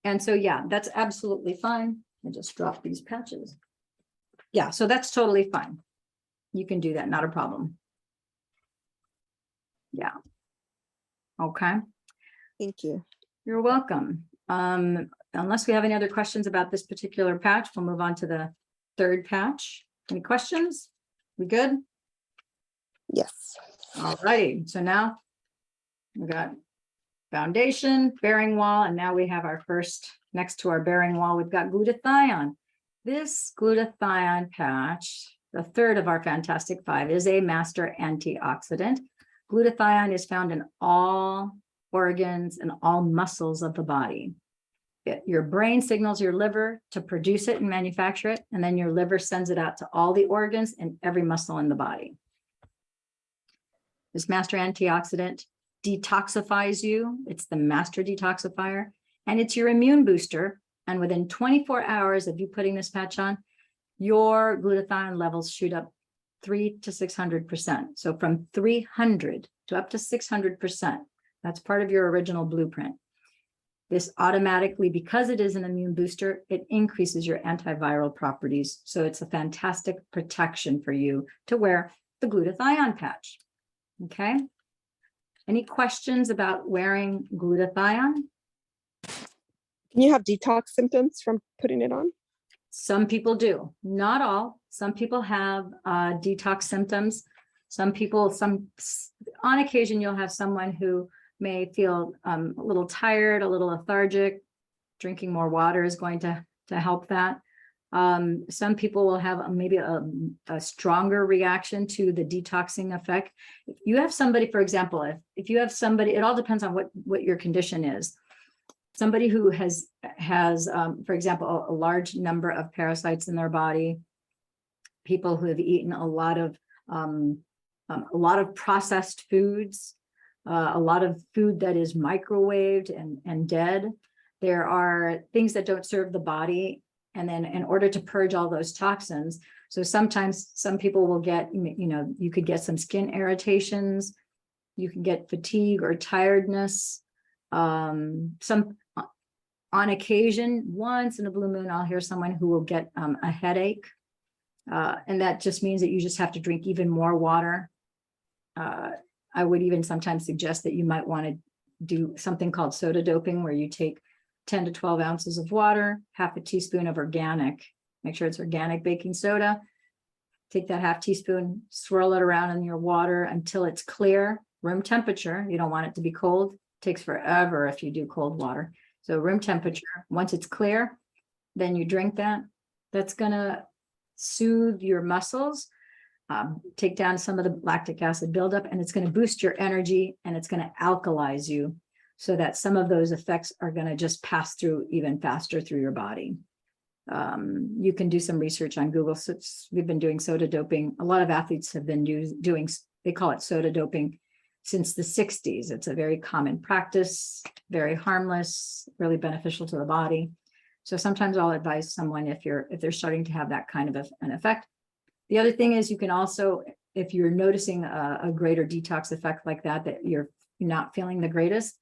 And so, yeah, that's absolutely fine. I just drop these patches. Yeah, so that's totally fine. You can do that, not a problem. Yeah. Okay. Thank you. You're welcome. Unless we have any other questions about this particular patch, we'll move on to the third patch. Any questions? We good? Yes. All righty. So now we got foundation, bearing wall, and now we have our first, next to our bearing wall, we've got glutathione. This glutathione patch, the third of our Fantastic Five, is a master antioxidant. Glutathione is found in all organs and all muscles of the body. Your brain signals your liver to produce it and manufacture it, and then your liver sends it out to all the organs and every muscle in the body. This master antioxidant detoxifies you. It's the master detoxifier, and it's your immune booster. And within 24 hours of you putting this patch on, your glutathione levels shoot up 300 to 600%. So from 300 to up to 600%. That's part of your original blueprint. This automatically, because it is an immune booster, it increases your antiviral properties. So it's a fantastic protection for you to wear the glutathione patch. Okay. Any questions about wearing glutathione? Can you have detox symptoms from putting it on? Some people do, not all. Some people have detox symptoms. Some people, on occasion, you'll have someone who may feel a little tired, a little lethargic. Drinking more water is going to help that. Some people will have maybe a stronger reaction to the detoxing effect. If you have somebody, for example, if you have somebody, it all depends on what your condition is. Somebody who has for example, a large number of parasites in their body, people who have eaten a lot of processed foods, a lot of food that is microwaved and dead. There are things that don't serve the body. And then in order to purge all those toxins, so sometimes some people will get, you could get some skin irritations, you can get fatigue or tiredness. On occasion, once in a blue moon, I'll hear someone who will get a headache. And that just means that you just have to drink even more water. I would even sometimes suggest that you might want to do something called soda doping, where you take 10 to 12 ounces of water, half a teaspoon of organic, make sure it's organic baking soda. Take that half teaspoon, swirl it around in your water until it's clear, room temperature. You don't want it to be cold. It takes forever if you do cold water. So room temperature, once it's clear, then you drink that. That's gonna soothe your muscles, take down some of the lactic acid buildup, and it's gonna boost your energy, and it's gonna alkalize you so that some of those effects are gonna just pass through even faster through your body. You can do some research on Google. So we've been doing soda doping. A lot of athletes have been doing, they call it soda doping since the 60s. It's a very common practice, very harmless, really beneficial to the body. So sometimes I'll advise someone if they're starting to have that kind of an effect. The other thing is you can also, if you're noticing a greater detox effect like that, that you're not feeling the greatest,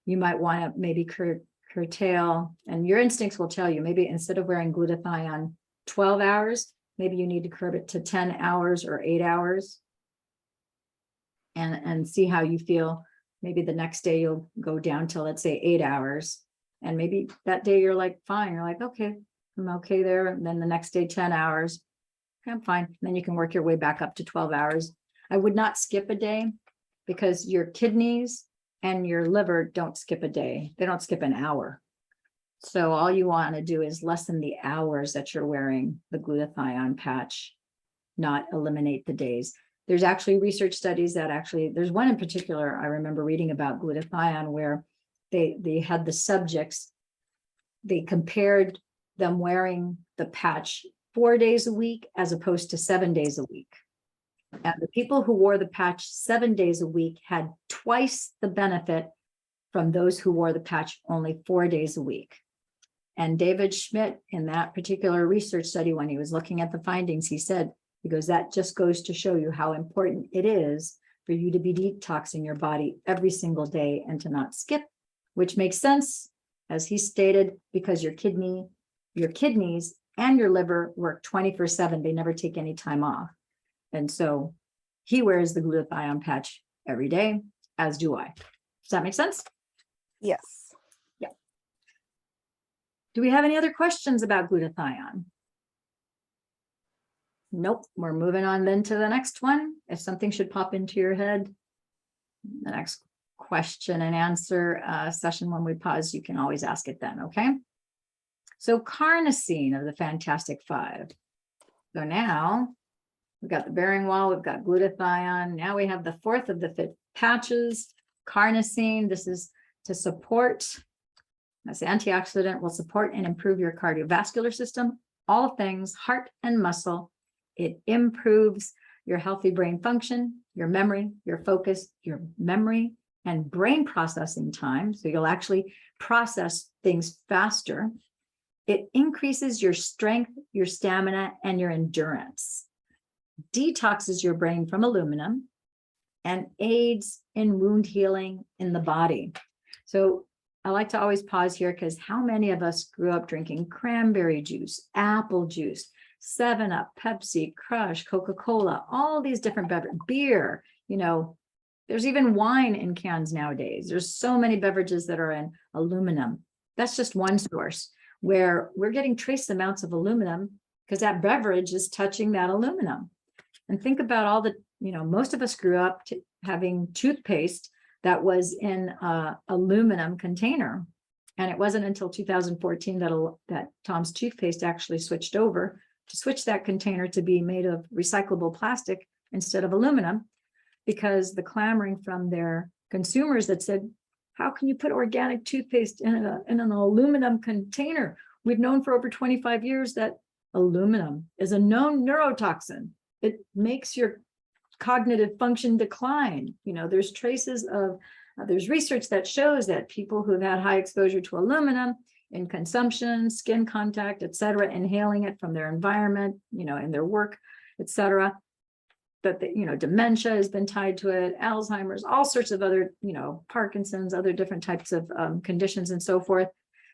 you might want to maybe curtail, and your instincts will tell you, maybe instead of wearing glutathione 12 hours, maybe you need to curb it to 10 hours or 8 hours and see how you feel. Maybe the next day you'll go down to, let's say, 8 hours. And maybe that day you're like, fine. You're like, okay, I'm okay there. And then the next day, 10 hours. Okay, I'm fine. And then you can work your way back up to 12 hours. I would not skip a day, because your kidneys and your liver don't skip a day. They don't skip an hour. So all you want to do is lessen the hours that you're wearing the glutathione patch, not eliminate the days. There's actually research studies that there's one in particular I remember reading about glutathione, where they had the subjects, they compared them wearing the patch 4 days a week as opposed to 7 days a week. And the people who wore the patch 7 days a week had twice the benefit from those who wore the patch only 4 days a week. And David Schmidt, in that particular research study, when he was looking at the findings, he goes, that just goes to show you how important it is for you to be detoxing your body every single day and to not skip, which makes sense, as he stated, because your kidneys and your liver work 24/7. They never take any time off. And so he wears the glutathione patch every day, as do I. Does that make sense? Yes. Yeah. Do we have any other questions about glutathione? Nope. We're moving on then to the next one. If something should pop into your head, the next question and answer session, when we pause, you can always ask it then, okay? So carnosine of the Fantastic Five. So now we've got the bearing wall, we've got glutathione. Now we have the fourth of the fifth patches, carnosine. This is to support, as antioxidant, will support and improve your cardiovascular system, all things heart and muscle. It improves your healthy brain function, your memory, your focus, your memory and brain processing time. So you'll actually process things faster. It increases your strength, your stamina, and your endurance. Detoxes your brain from aluminum and aids in wound healing in the body. So I like to always pause here, because how many of us grew up drinking cranberry juice, apple juice, 7-Up, Pepsi, Crush, Coca-Cola, all these different beverages, beer, there's even wine in cans nowadays. There's so many beverages that are in aluminum. That's just one source where we're getting trace amounts of aluminum, because that beverage is touching that aluminum. And think about all the, most of us grew up having toothpaste that was in an aluminum container. And it wasn't until 2014 that Tom's toothpaste actually switched over to switch that container to be made of recyclable plastic instead of aluminum, because the clamoring from their consumers that said, how can you put organic toothpaste in an aluminum container? We've known for over 25 years that aluminum is a known neurotoxin. It makes your cognitive function decline. There's traces of, there's research that shows that people who've had high exposure to aluminum in consumption, skin contact, et cetera, inhaling it from their environment, in their work, et cetera, that dementia has been tied to it, Alzheimer's, all sorts of other, Parkinson's, other different types of conditions and so forth.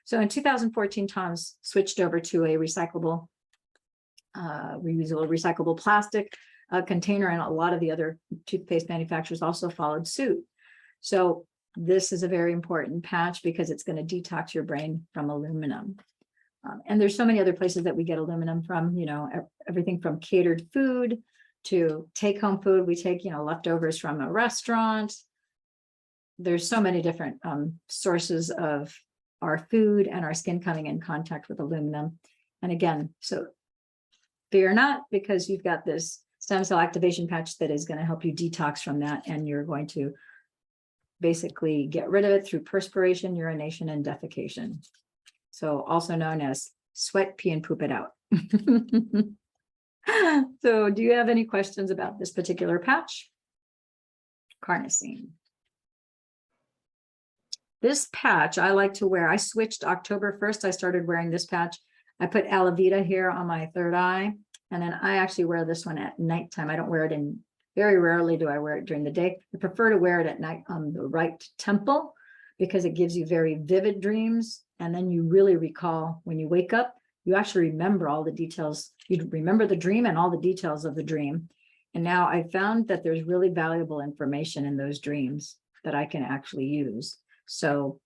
So in 2014, Tom's switched over to a reusable recyclable plastic container, and a lot of the other toothpaste manufacturers also followed suit. So this is a very important patch because it's going to detox your brain from aluminum. And there's so many other places that we get aluminum from, you know, everything from catered food to take-home food. We take, you know, leftovers from a restaurant. There's so many different sources of our food and our skin coming in contact with aluminum. And again, so fear not, because you've got this stem cell activation patch that is going to help you detox from that. And you're going to basically get rid of it through perspiration, urination, and defecation. So also known as sweat, pee, and poop it out. So do you have any questions about this particular patch? Carnosine. This patch I like to wear. I switched October 1st. I started wearing this patch. I put aloe vera here on my third eye. And then I actually wear this one at nighttime. I don't wear it in, very rarely do I wear it during the day. I prefer to wear it at night on the right temple because it gives you very vivid dreams. And then you really recall when you wake up, you actually remember all the details. You remember the dream and all the details of the dream. And now I found that there's really valuable information in those dreams that I can actually use. So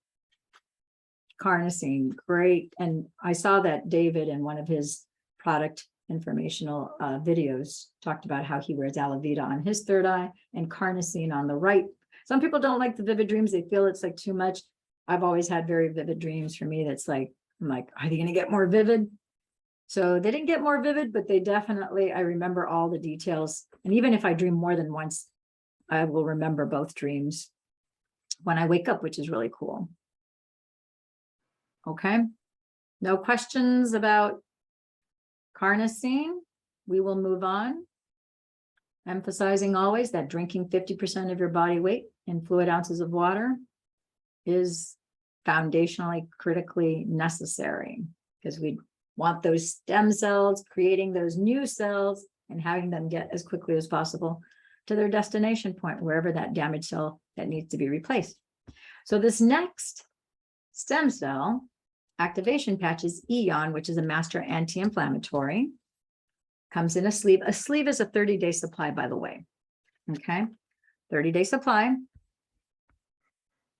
Carnosine, great. And I saw that David in one of his product informational videos talked about how he wears aloe vera on his third eye and Carnosine on the right. Some people don't like the vivid dreams. They feel it's like too much. I've always had very vivid dreams. For me, that's like, I'm like, are they going to get more vivid? So they didn't get more vivid, but they definitely, I remember all the details. And even if I dream more than once, I will remember both dreams when I wake up, which is really cool. Okay. No questions about Carnosine? We will move on. Emphasizing always that drinking 50% of your body weight in fluid ounces of water is foundationally critically necessary because we want those stem cells, creating those new cells and having them get as quickly as possible to their destination point, wherever that damaged cell that needs to be replaced. So this next stem cell activation patch is Aeon, which is a master anti-inflammatory. Comes in a sleeve. A sleeve is a 30-day supply, by the way. Okay, 30-day supply.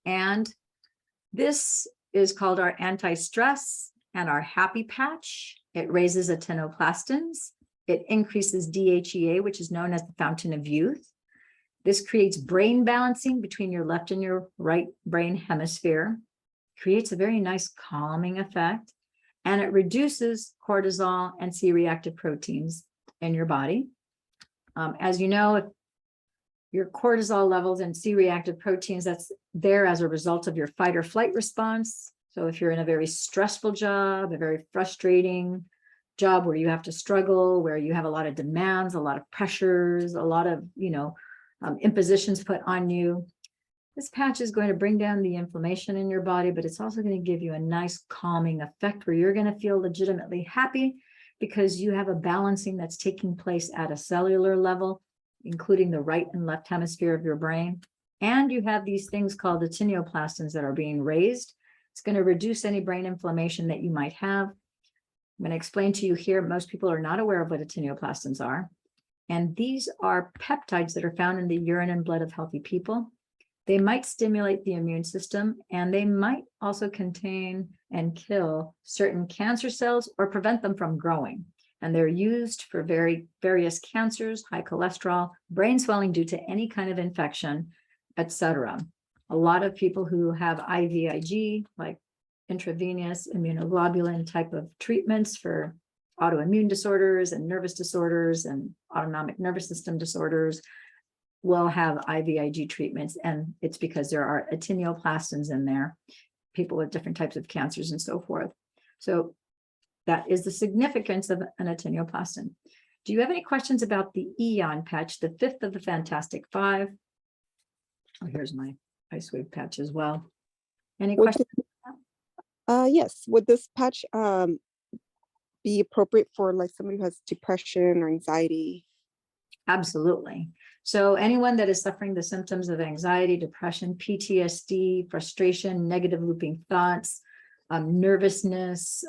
And this is called our anti-stress and our happy patch. It raises actinoplastins. It increases DHEA, which is known as the fountain of youth. This creates brain balancing between your left and your right brain hemisphere. Creates a very nice calming effect. And it reduces cortisol and C-reactive proteins in your body. As you know, if your cortisol levels and C-reactive proteins, that's there as a result of your fight or flight response. So if you're in a very stressful job, a very frustrating job where you have to struggle, where you have a lot of demands, a lot of pressures, a lot of, impositions put on you, this patch is going to bring down the inflammation in your body, but it's also going to give you a nice calming effect where you're going to feel legitimately happy because you have a balancing that's taking place at a cellular level, including the right and left hemisphere of your brain. And you have these things called actinoplastins that are being raised. It's going to reduce any brain inflammation that you might have. I'm going to explain to you here, most people are not aware of what actinoplastins are. And these are peptides that are found in the urine and blood of healthy people. They might stimulate the immune system, and they might also contain and kill certain cancer cells or prevent them from growing. And they're used for various cancers, high cholesterol, brain swelling due to any kind of infection, etc. A lot of people who have IVIG, like intravenous immunoglobulin type of treatments for autoimmune disorders and nervous disorders and autonomic nervous system disorders, will have IVIG treatments, and it's because there are actinoplastins in there, people with different types of cancers and so forth. So that is the significance of an actinoplastin. Do you have any questions about the Aeon patch, the fifth of the Fantastic Five? Oh, here's my ice wave patch as well. Any questions? Yes. Would this patch be appropriate for like somebody who has depression or anxiety? Absolutely. So anyone that is suffering the symptoms of anxiety, depression, PTSD, frustration, negative looping thoughts, nervousness,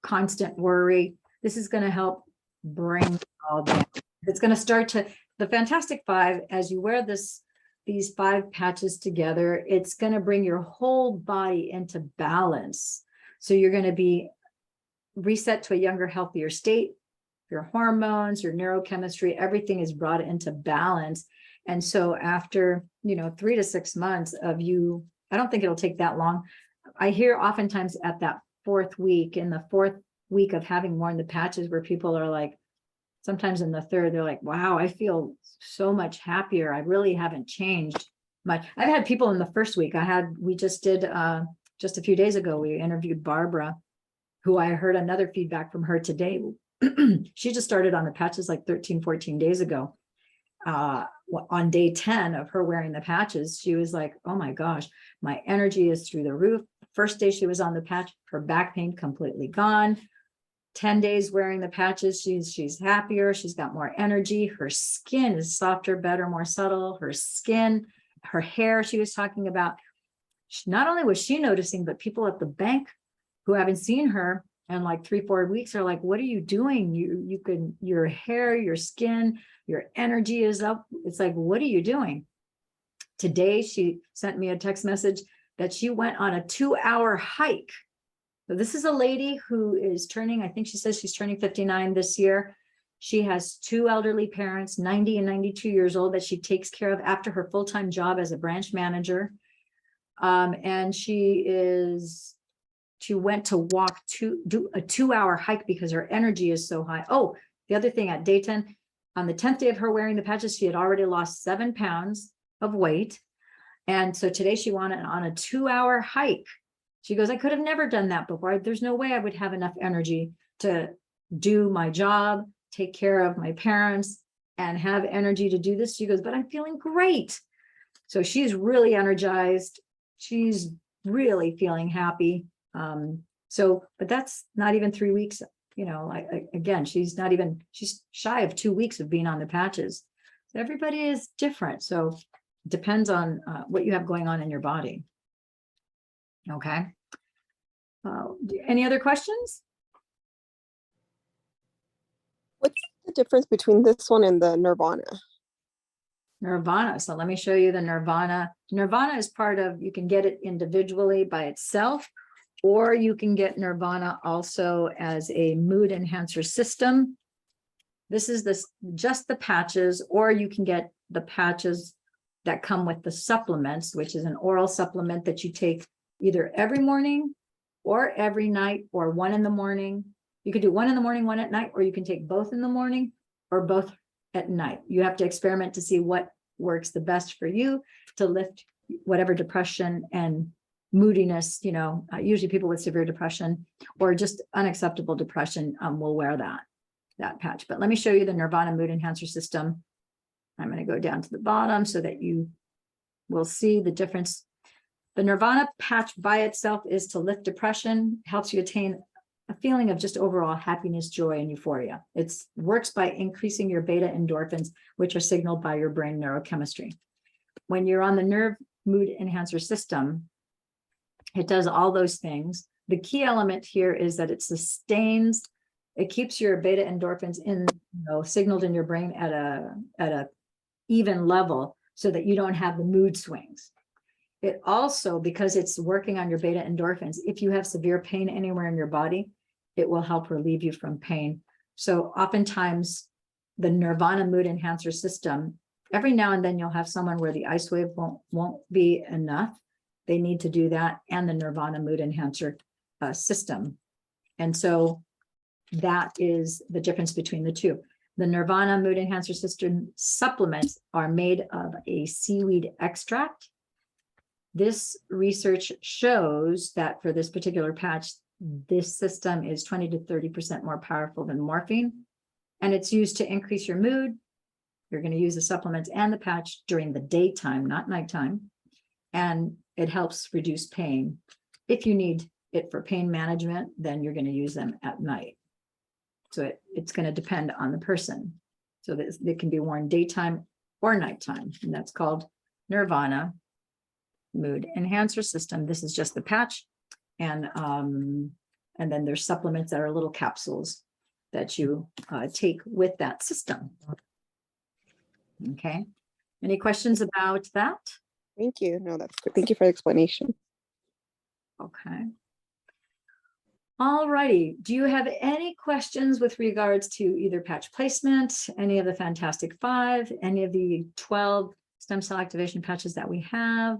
constant worry. This is going to help bring it all down. It's going to start to, the Fantastic Five, as you wear these 5 patches together, it's going to bring your whole body into balance. So you're going to be reset to a younger, healthier state. Your hormones, your neurochemistry, everything is brought into balance. And so after, 3 to 6 months of you, I don't think it'll take that long. I hear oftentimes at that 4th week, in the 4th week of having worn the patches, where people are like, sometimes in the 3rd, they're like, wow, I feel so much happier. I really haven't changed much. I've had people in the 1st week. We just did, just a few days ago, we interviewed Barbara, who I heard another feedback from her today. She just started on the patches like 13, 14 days ago. On day 10 of her wearing the patches, she was like, oh my gosh, my energy is through the roof. First day she was on the patch, her back pain completely gone. 10 days wearing the patches, she's happier, she's got more energy, her skin is softer, better, more subtle, her skin, her hair, she was talking about. Not only was she noticing, but people at the bank who haven't seen her in like 3-4 weeks are like, what are you doing? Your hair, your skin, your energy is up. It's like, what are you doing? Today, she sent me a text message that she went on a 2-hour hike. So this is a lady who is turning, I think she says she's turning 59 this year. She has 2 elderly parents, 90 and 92 years old, that she takes care of after her full-time job as a branch manager. And she went to do a 2-hour hike because her energy is so high. Oh, the other thing, at day 10, on the 10th day of her wearing the patches, she had already lost 7 pounds of weight. And so today she went on a 2-hour hike. She goes, I could have never done that before. There's no way I would have enough energy to do my job, take care of my parents, and have energy to do this. She goes, but I'm feeling great. So she's really energized. She's really feeling happy. But that's not even 3 weeks, again, she's shy of 2 weeks of being on the patches. So everybody is different. So it depends on what you have going on in your body. Okay. Any other questions? What's the difference between this one and the Nirvana? Nirvana. So let me show you the Nirvana. Nirvana is part of, you can get it individually by itself, or you can get Nirvana also as a mood enhancer system. This is just the patches, or you can get the patches that come with the supplements, which is an oral supplement that you take either every morning or every night, or one in the morning. You could do one in the morning, one at night, or you can take both in the morning or both at night. You have to experiment to see what works the best for you to lift whatever depression and moodiness, usually people with severe depression or just unacceptable depression will wear that patch. But let me show you the Nirvana Mood Enhancer System. I'm going to go down to the bottom so that you will see the difference. The Nirvana patch by itself is to lift depression, helps you attain a feeling of just overall happiness, joy, and euphoria. It works by increasing your beta endorphins, which are signaled by your brain neurochemistry. When you're on the Nerve Mood Enhancer System, it does all those things. The key element here is that it sustains, it keeps your beta endorphins signaled in your brain at a even level so that you don't have the mood swings. It also, because it's working on your beta endorphins, if you have severe pain anywhere in your body, it will help relieve you from pain. So oftentimes the Nirvana Mood Enhancer System, every now and then you'll have someone where the ice wave won't be enough. They need to do that, and the Nirvana Mood Enhancer system. And so that is the difference between the two. The Nirvana Mood Enhancer System supplements are made of a seaweed extract. This research shows that for this particular patch, this system is 20 to 30% more powerful than morphine, and it's used to increase your mood. You're going to use the supplements and the patch during the daytime, not nighttime, and it helps reduce pain. If you need it for pain management, then you're going to use them at night. So it's going to depend on the person. So that it can be worn daytime or nighttime, and that's called Nirvana. mood enhancer system. This is just the patch. And then there's supplements that are little capsules that you take with that system. Okay. Any questions about that? Thank you. No, that's good. Thank you for the explanation. Okay. All righty. Do you have any questions with regards to either patch placement, any of the Fantastic Five, any of the 12 stem cell activation patches that we have?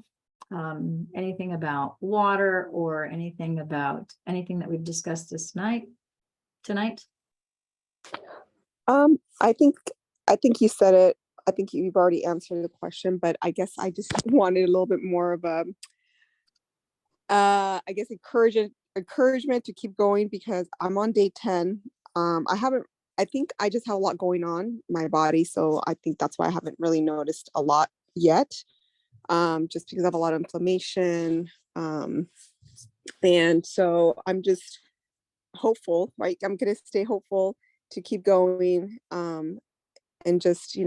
Anything about water or anything that we've discussed tonight? I think you said it. I think you've already answered the question, but I guess I just wanted a little bit more of a, I guess encouragement to keep going, because I'm on day 10. I think I just have a lot going on in my body. So I think that's why I haven't really noticed a lot yet. Just because I have a lot of inflammation. And so I'm just hopeful, right? I'm going to stay hopeful to keep going, and just,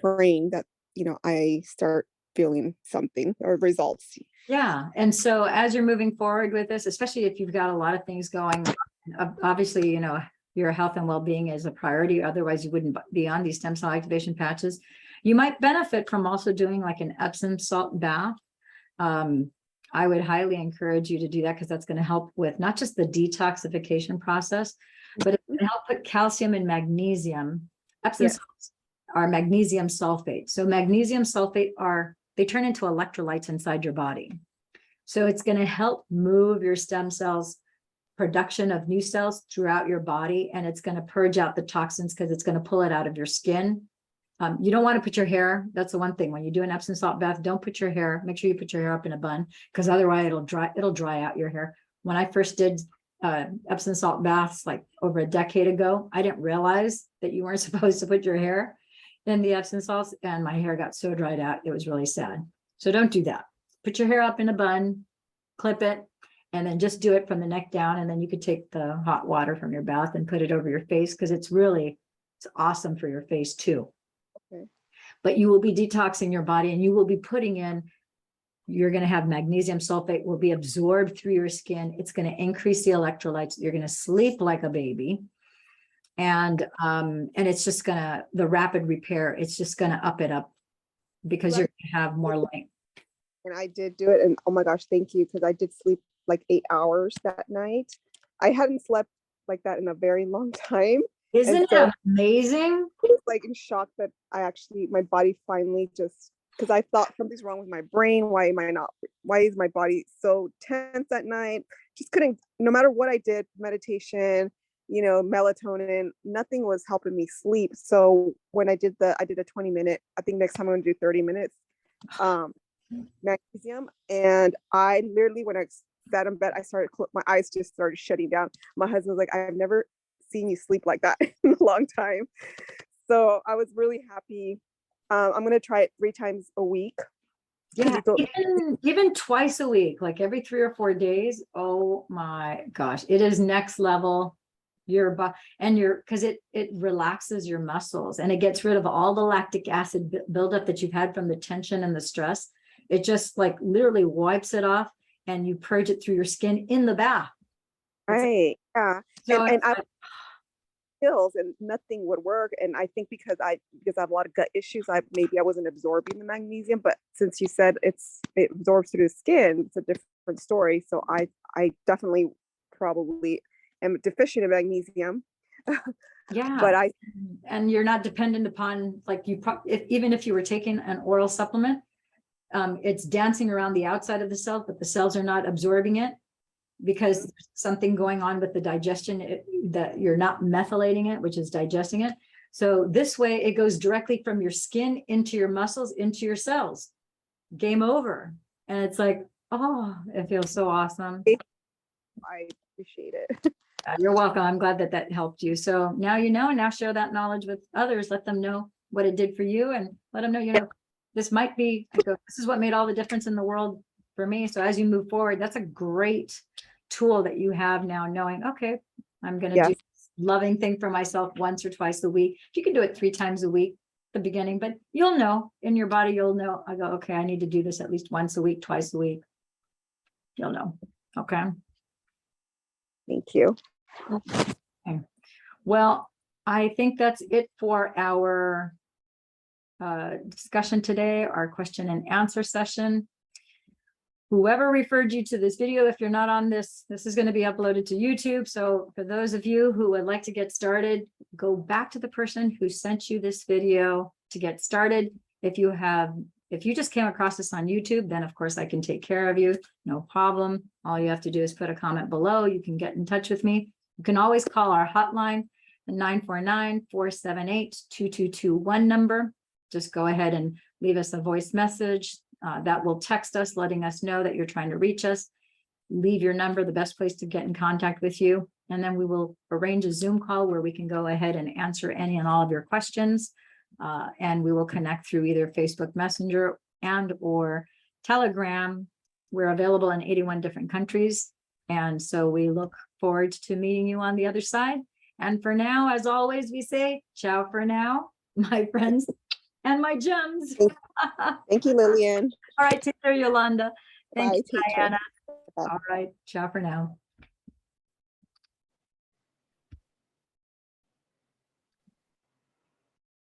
praying that, I start feeling something or results. Yeah. And so as you're moving forward with this, especially if you've got a lot of things going, obviously, your health and well-being is a priority. Otherwise, you wouldn't be on these stem cell activation patches. You might benefit from also doing like an Epsom salt bath. I would highly encourage you to do that, because that's going to help with not just the detoxification process, but it's going to help put calcium and magnesium. Epsom salts are magnesium sulfate. So magnesium sulfate they turn into electrolytes inside your body. So it's going to help move your stem cells production of new cells throughout your body, and it's going to purge out the toxins because it's going to pull it out of your skin. You don't want to put your hair. That's the one thing. When you do an Epsom salt bath, don't put your hair. Make sure you put your hair up in a bun, because otherwise it'll dry out your hair. When I first did Epsom salt baths like over a decade ago, I didn't realize that you weren't supposed to put your hair in the Epsom salts, and my hair got so dried out. It was really sad. So don't do that. Put your hair up in a bun, clip it, and then just do it from the neck down. And then you could take the hot water from your bath and put it over your face, because it's awesome for your face too. Okay. But you will be detoxing your body, and you will be you're going to have magnesium sulfate will be absorbed through your skin. It's going to increase the electrolytes. You're going to sleep like a baby. And it's just the rapid repair, it's just going to up it up, because you're going to have more light. And I did do it. And oh my gosh, thank you. Because I did sleep like 8 hours that night. I hadn't slept like that in a very long time. Isn't it amazing? I was like in shock that my body finally because I thought something's wrong with my brain. Why is my body so tense at night? Just couldn't, no matter what I did, meditation, melatonin, nothing was helping me sleep. So when I did a 20-minute, I think next time I'm going to do 30 minutes, magnesium. And I literally, when I sat in bed, my eyes just started shutting down. My husband was like, I've never seen you sleep like that in a long time. So I was really happy. I'm going to try it 3 times a week. Yeah, even twice a week, like every 3 or 4 days. Oh my gosh, it is next level. Because it relaxes your muscles, and it gets rid of all the lactic acid buildup that you've had from the tension and the stress. It just like literally wipes it off, and you purge it through your skin in the bath. Right. Yeah. So and I pills and nothing would work. And I think because I have a lot of gut issues, I wasn't absorbing the magnesium. But since you said it absorbs through the skin, it's a different story. So I definitely probably am deficient in magnesium. Yeah, but and you're not dependent upon, like, even if you were taking an oral supplement, it's dancing around the outside of the cell, but the cells are not absorbing it, because there's something going on with the digestion, that you're not methylating it, which is digesting it. So this way it goes directly from your skin into your muscles, into your cells. Game over. And it's like, oh, it feels so awesome. I appreciate it. You're welcome. I'm glad that helped you. So now now share that knowledge with others. Let them know what it did for you, and let them know, this might be, this is what made all the difference in the world for me. So as you move forward, that's a great tool that you have now, knowing, okay, I'm going to do this loving thing for myself once or twice a week. If you can do it 3 times a week, the beginning, but you'll know in your body, you'll know. I go, okay, I need to do this at least once a week, twice a week. You'll know. Okay. Thank you. Okay. Well, I think that's it for our discussion today, our question and answer session. Whoever referred you to this video, if you're not on this, this is going to be uploaded to YouTube. So for those of you who would like to get started, go back to the person who sent you this video to get started. If you just came across this on YouTube, then of course I can take care of you. No problem. All you have to do is put a comment below. You can get in touch with me. You can always call our hotline, the 949-478-2221 number. Just go ahead and leave us a voice message. That will text us, letting us know that you're trying to reach us. Leave your number, the best place to get in contact with you. And then we will arrange a Zoom call where we can go ahead and answer any and all of your questions. And we will connect through either Facebook Messenger and or Telegram. We're available in 81 different countries. And so we look forward to meeting you on the other side. And for now, as always, we say, ciao for now, my friends and my gems. Thank you, Lillian. All right, take care, Yolanda. Thank Bye. you, Take care. Diana. Bye. All right, ciao for now.